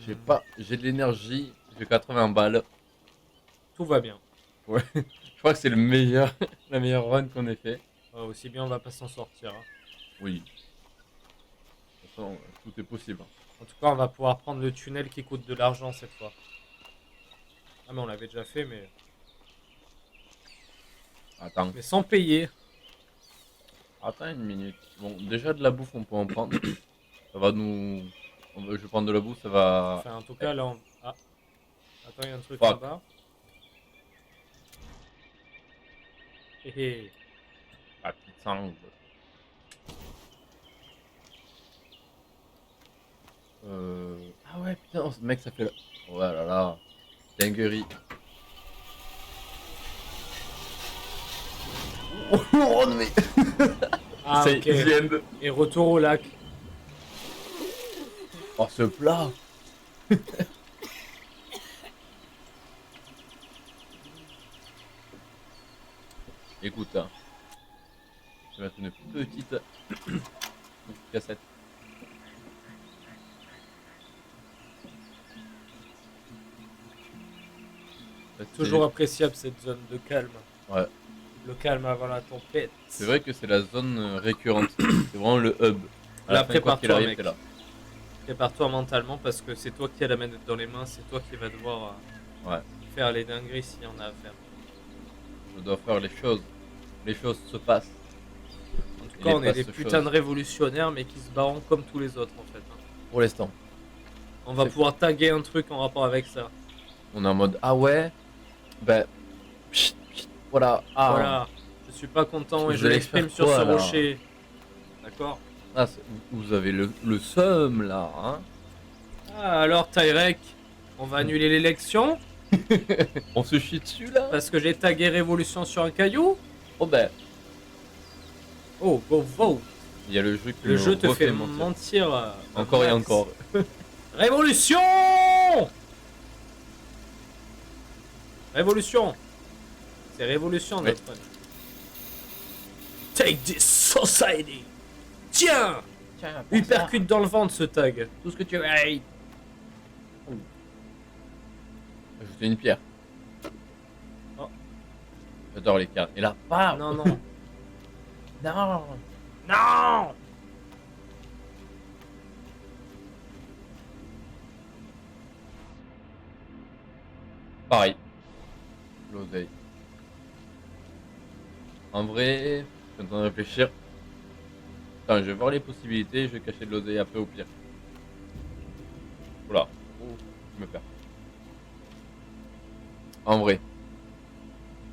J'ai de l'énergie, j'ai 80 balles. Tout va bien. Ouais, je crois que c'est la meilleure run qu'on ait fait. Ouais, aussi bien, on va pas s'en sortir. Hein. Oui. De toute façon, tout est possible. En tout cas, on va pouvoir prendre le tunnel qui coûte de l'argent cette fois. Ah, mais on l'avait déjà fait, mais. Attends. Mais sans payer. Attends une minute. Bon, déjà de la bouffe, on peut en prendre. Ça va nous. Je vais prendre de la bouffe, ça va. Enfin, en tout cas, là, on. Ah. Attends, il y a un truc Fuck. là-bas. Hé hé. Ah, petite sangle. Ah ouais, putain, ce mec, ça fait. Oh là là. Dinguerie. Oh, mais. Ah, C'est ok. easy end. Et retour au lac. Oh, ce plat. Écoute, hein. Je vais mettre une petite cassette. Toujours appréciable cette zone de calme. Ouais. Le calme avant la tempête. C'est vrai que c'est la zone récurrente. C'est vraiment le hub. Là, prépare-toi, mec. t'es là. Prépare-toi mentalement parce que c'est toi qui as la manette dans les mains, c'est toi qui vas devoir faire les dingueries s'il y en a à faire. Je dois faire les choses. Les choses se passent. En tout cas, on est des putains de révolutionnaires mais qui se barrent comme tous les autres en fait. Hein. Pour l'instant. On va pouvoir taguer un truc en rapport avec ça. On est en mode ah ouais. Ben. Voilà. Ah. Voilà. Je suis pas content et Vous je allez l'exprime faire sur quoi, ce là rocher. D'accord. Ah, vous avez le seum là, hein. Ah, alors Tyrek, on va annuler l'élection. On se chie dessus là. Parce que j'ai tagué révolution sur un caillou. Oh ben. Oh, go vote. Il y a le jeu qui Le jeu te fait mentir. mentir. Encore et encore. Révolution. Révolution. C'est révolution notre pote. Take this society. Tiens. Lui percute dans le ventre ce tag. Tout ce que tu veux. Hey. Ajouter une pierre. Oh. J'adore les cartes. Et là, bam. Non, non. Non. Non. Pareil. L'oseille. En vrai, je suis en train de réfléchir. Attends, je vais voir les possibilités, je vais cacher de l'oseille après au pire. Oula. Oh, je me perds. En vrai.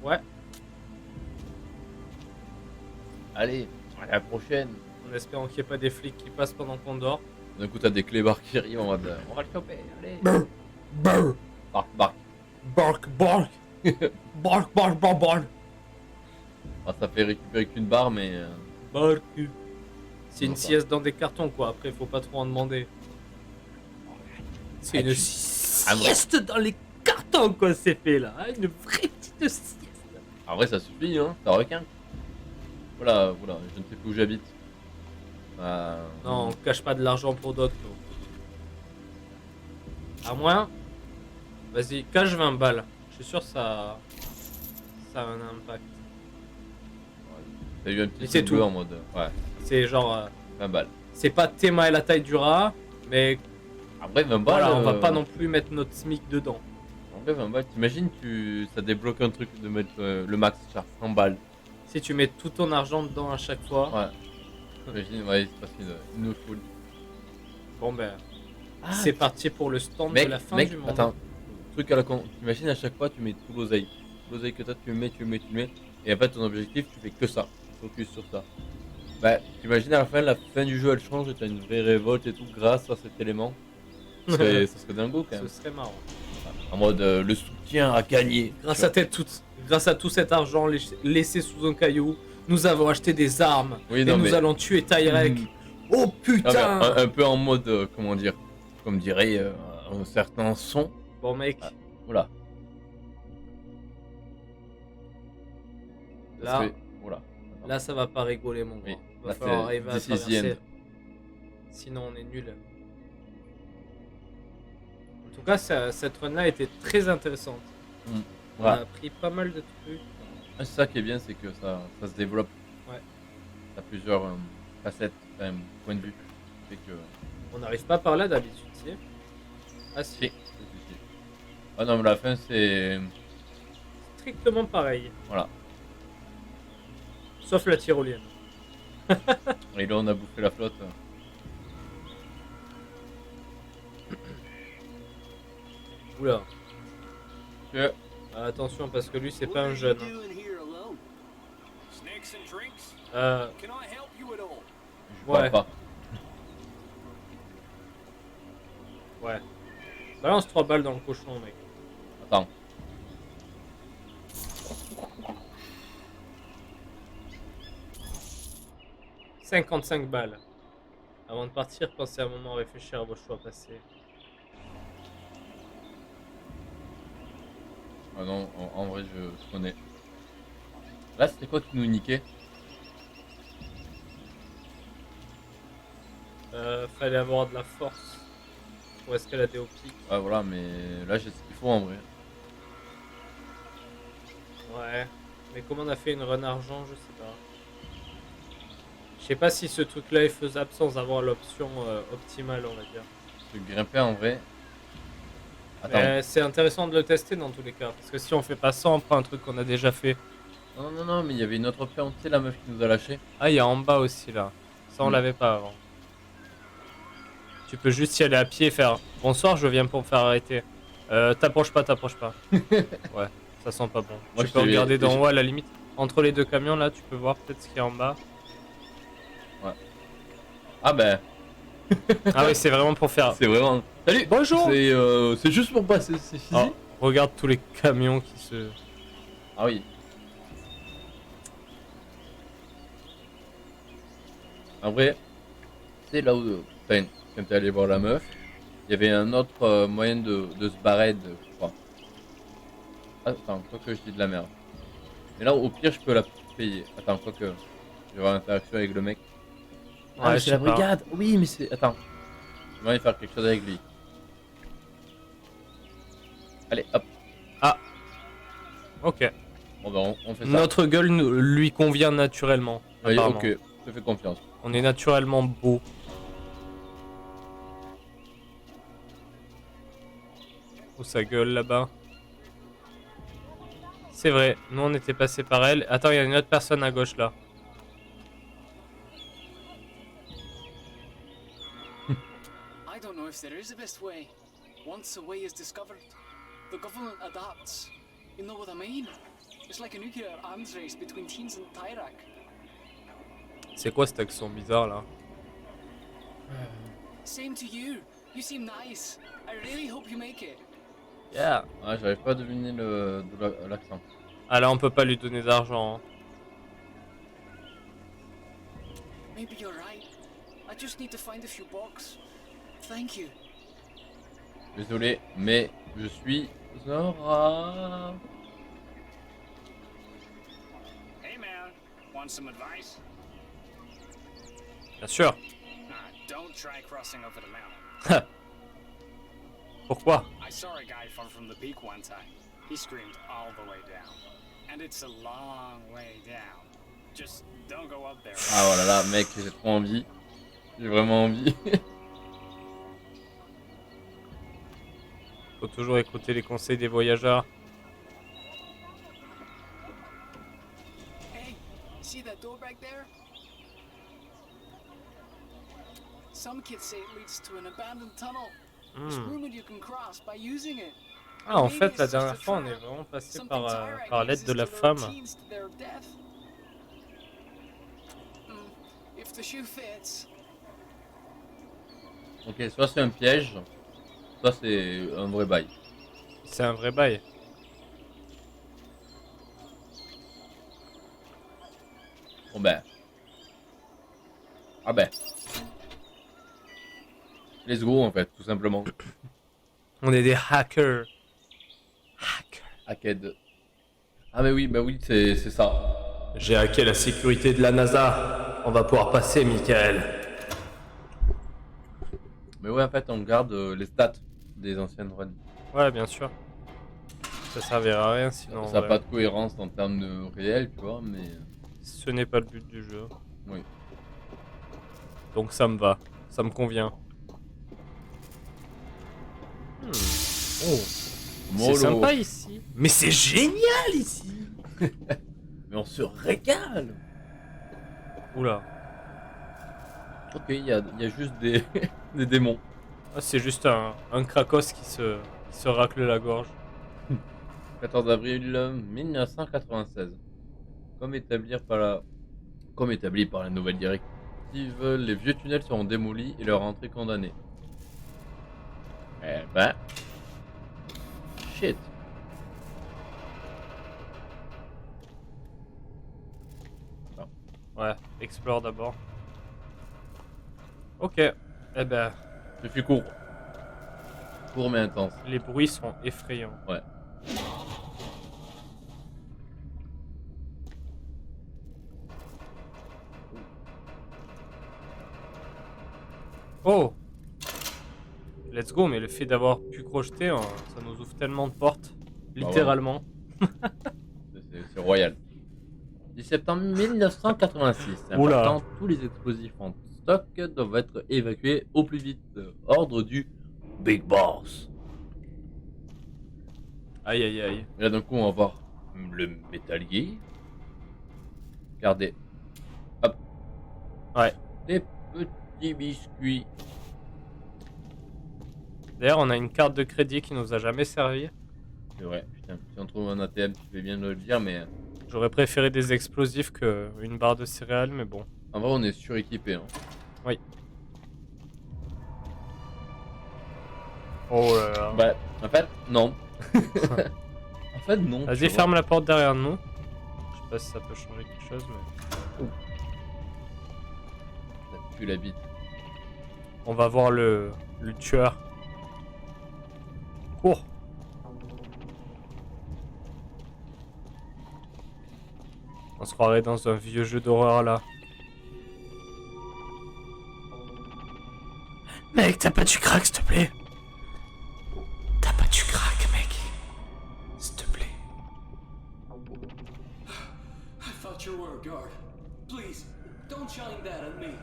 Ouais. Allez, à la prochaine. En espérant qu'il n'y ait pas des flics qui passent pendant qu'on dort. D'un coup, t'as des clébards qui arrivent en mode. On va le choper, allez. Brr, brr. Bark, bark. Bark, bark. Bark, bark, bark, bark. Ah, ça fait récupérer qu'une barre, mais. Bark. C'est une Non, pas. sieste dans des cartons, quoi. Après, faut pas trop en demander. C'est une sieste dans les cartons, quoi, c'est fait là. Hein, une vraie petite sieste. En vrai, ça suffit, hein. T'as requin. Voilà, voilà, je ne sais plus où j'habite. Non, on cache pas de l'argent pour d'autres, nous. À moins. Vas-y, cache 20 balles. Je suis sûr ça a un impact. T'as eu un Mais petit c'est truc tout. en mode. Ouais, C'est genre. 20 balles. C'est pas Théma et la taille du rat, mais Après, 20 balles. voilà, on va pas non plus mettre notre SMIC dedans. En vrai, 20 balles, t'imagines, ça débloque un truc de mettre le max, genre 100 balles. Si tu mets tout ton argent dedans à chaque fois. Ouais. Imagine, ouais, il se passe une folie. Bon ben. Ah, c'est parti pour le stand mec, de la fin mec, du monde. attends. Truc à la con. T'imagines, à chaque fois, tu mets tout l'oseille. L'oseille que t'as, tu le mets. Et en fait, ton objectif, tu fais que ça. Tu focuses sur ça. Bah, t'imagines, à la fin du jeu, elle change et t'as une vraie révolte et tout grâce à cet élément. Ça serait dingo quand même. Ce serait marrant. En mode, le soutien a gagné. Grâce à tout cet argent laissé sous un caillou, nous avons acheté des armes. Oui, et non, nous mais- allons tuer Tyrek. Oh putain! Non, mais un peu en mode, comment dire, comme dirait un certain son. Bon mec, Voilà. là, Voilà. là ça va pas rigoler mon Oui, gars. Va là, falloir c'est arriver à this is the traverser. end. Sinon on est nul. En tout cas, cette run-là était très intéressante. On a appris pas mal de trucs. C'est ça qui est bien, c'est que ça se développe. Ouais. T'as plusieurs facettes, enfin, points de vue. Fait que... On n'arrive pas par là d'habitude, si. Ah si. Si. Ah non, mais la fin, c'est... Strictement pareil. Voilà. Sauf la tyrolienne. Et là, on a bouffé la flotte. Oula. Que... Attention, parce que lui, c'est pas un jeune. Je vois pas. Ouais. Balance 3 balles dans le cochon, mec. Attends. « 55 balles. Avant de partir, pensez un moment à réfléchir à vos choix passés. » Ah non, en vrai, je connais. Là, c'était quoi qui nous niquait? Fallait avoir de la force pour escalader au pic. Ouais, voilà, mais là, j'ai ce qu'il faut en vrai. Ouais, mais comme on a fait une run argent, je sais pas. Je sais pas si ce truc-là est faisable sans avoir l'option optimale, on va dire. Le grimper en vrai. Attends. C'est intéressant de le tester dans tous les cas, parce que si on fait pas ça, on prend un truc qu'on a déjà fait. Non, mais il y avait une autre option, tu sais, la meuf qui nous a lâché. Ah, il y a en bas aussi là. Ça, on l'avait pas avant. Tu peux juste y aller à pied et faire bonsoir, je viens pour me faire arrêter. T'approches pas. Ouais, ça sent pas bon. Moi, tu peux regarder d'en haut à la limite. Entre les deux camions là, tu peux voir peut-être ce qu'il y a en bas. Ouais. Ah ben. Ah oui, c'est vraiment pour faire. C'est vraiment. Salut. Bonjour. C'est juste pour passer, c'est physique. Oh, regarde tous les camions qui se. Ah oui. En vrai, c'est là où. Enfin, quand t'es allé voir la meuf, il y avait un autre moyen de se barrer, je crois. Attends, quoi que je dis de la merde. Mais là, au pire, je peux la payer. Attends, quoi que. Je vais avoir l'interaction avec le mec. Ouais, Ah, mais c'est la brigade. Oui, mais c'est. Attends. Je vais aller faire quelque chose avec lui. Allez, hop. Ah. Ok. Bon, ben, on fait ça. Notre gueule lui convient naturellement. Oui, ok. Je te fais confiance. On est naturellement beau. Où sa gueule là-bas. C'est vrai, nous on était passé par elle. Attends, il y a une autre personne à gauche là. I don't know if there is a best way. Once a way is discovered, the government adapts. You know what I mean? It's like a nuclear arms race between teens and Tyrak. C'est quoi cet accent bizarre là? Same to you. You seem nice. I really hope you make it. Yeah. Ah, j'arrive pas à deviner l'accent. Ah là, on peut pas lui donner d'argent. Hein. Maybe you're right. I just need to find a few bucks. Thank you. Désolé, mais je suis Zora. Hey man, want some advice? Bien sûr. Don't try crossing over the mountain. Pourquoi? I saw a guy fall from the peak one time. He screamed all the way down. And it's a long way down. Just don't go up there. Ah voilà là, mec, j'ai trop envie. J'ai vraiment envie. Faut toujours écouter les conseils des voyageurs. Hey, see that door back there? Some kids say it leads to an abandoned tunnel. It's rumored you can cross by using it. Ah, en fait, la dernière fois, on est vraiment passé par l'aide de la femme. If the shoe fits. Ok, soit c'est un piège, soit c'est un vrai bail. C'est un vrai bail. Bon ben. Ah ben. Let's go en fait, tout simplement. On est des hackers. Hacked. Ah mais oui, bah oui, c'est ça. J'ai hacké la sécurité de la NASA. On va pouvoir passer, Michael. Mais ouais, en fait, on garde les stats des anciennes runs. Ouais, bien sûr. Ça servirait à rien sinon. Ça n'a pas de cohérence en termes de réel, tu vois, mais. Ce n'est pas le but du jeu. Oui. Donc ça me va. Ça me convient. Oh. C'est sympa ici. Mais c'est génial ici. Mais on se régale. Oula. Ok, il y a juste des, des démons. Ah, c'est juste un Krakos qui se racle la gorge. 14 avril 1996. Comme établi par la nouvelle directive, les vieux tunnels seront démolis et leur entrée condamnée. Eh ben... Shit. Ouais, explore d'abord. Ok, eh ben... Je suis court. Court mais intense. Les bruits sont effrayants. Ouais. Oh! Let's go, mais le fait d'avoir pu crocheter, ça nous ouvre tellement de portes. Littéralement. C'est royal. 10 septembre 1986. Oula. Important, tous les explosifs en stock doivent être évacués au plus vite. Ordre du Big Boss. Aïe aïe aïe. Et là d'un coup on va voir le Metal Gear. Regardez. Hop. Ouais. Des petits biscuits. D'ailleurs, on a une carte de crédit qui nous a jamais servi. C'est vrai, putain. Si on trouve un ATM, tu fais bien de le dire, mais... J'aurais préféré des explosifs qu'une barre de céréales, mais bon. En vrai, on est suréquipé. Hein. Oui. Oh là là. Bah, en fait, non. En fait, non. Vas-y, ferme la porte derrière nous. Je sais pas si ça peut changer quelque chose, mais... Ça pue la bite. On va voir le tueur. Cours. On se croirait dans un vieux jeu d'horreur là. Mec, t'as pas du crack, s'il te plaît. T'as pas du crack, mec. S'il te plaît. I thought you were a guard. Please, don't shine that at me.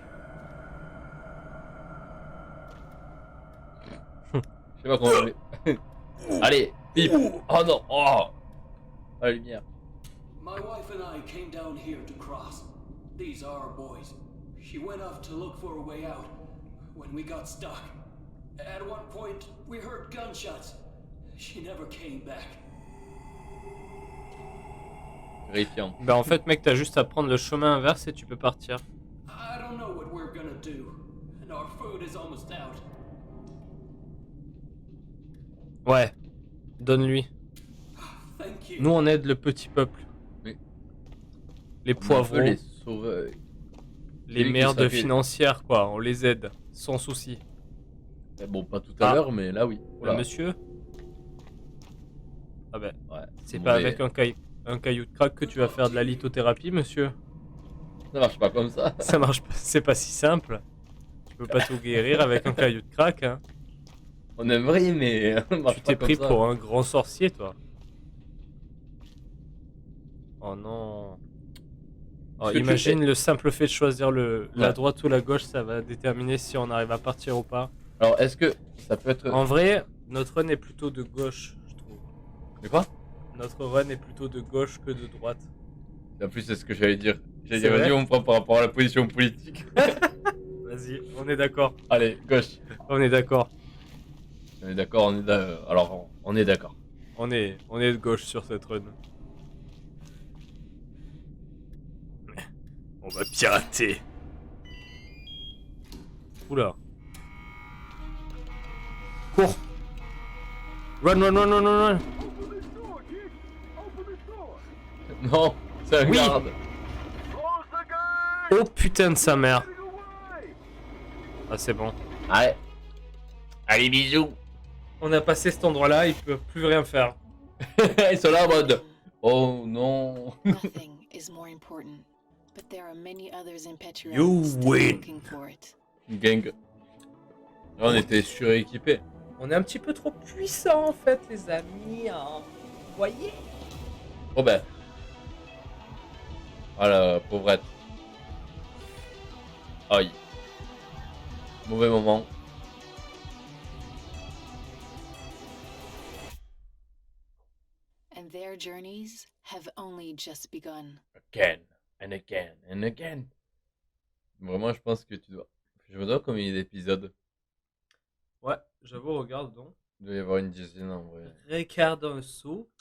Je sais pas comment on est. Allez, pipe. Oh non. Oh. La lumière. My wife and I came down here to cross. These are our boys. She went off to look for a way out when we got stuck. At one point, we heard gunshots. She never came back. Terrifiant. Bah en fait mec, t'as juste à prendre le chemin inverse et tu peux partir. I don't know what we're gonna do, and our food is almost out. Ouais, donne-lui. Thank you. Nous on aide le petit peuple. Oui. Les poivrons. Les sauveurs. Les merdes financières quoi, on les aide, sans souci. Bon, pas tout à l'heure, mais là oui. Le monsieur. Ah ben, ouais, c'est pas avec un caillou de crack que tu vas faire de la lithothérapie, monsieur. Ça marche pas comme ça. Ça marche pas, c'est pas si simple. Tu peux pas tout guérir avec un caillou de crack, hein. On aimerait, mais... Tu t'es pris pour un grand sorcier, toi. Oh non. Oh, imagine le simple fait de choisir la droite ou la gauche, ça va déterminer si on arrive à partir ou pas. Alors, est-ce que ça peut être... En vrai, notre run est plutôt de gauche, je trouve. Mais quoi? Notre run est plutôt de gauche que de droite. En plus, c'est ce que j'allais dire. J'allais dire, vas-y, on prend par rapport à la position politique. Vas-y, on est d'accord. Allez, gauche. On est d'accord. On est d'accord, alors, on est d'accord. On est de gauche sur cette run. On va pirater. Oula. Cours. Run, run, run, run, run, run. Non, c'est un garde. Oh putain de sa mère. Ah c'est bon. Allez. Allez, bisous. On a passé cet endroit-là, ils peuvent plus rien faire. Ils sont là en mode... Oh non. Nothing is more important, but there are many others in Petria You still win. looking for it. Gang. Là, on était suréquipés. On est un petit peu trop puissant en fait, les amis. Hein. Vous voyez? Oh ben. Voilà, pauvrette. Aïe. Mauvais moment. And their journeys have only just begun. Again and again and again. Vraiment, je pense que tu dois. Je me demande combien il y a d'épisodes. Ouais, j'avoue, regarde donc. Il doit y avoir une dizaine en vrai. Ricardo Sou.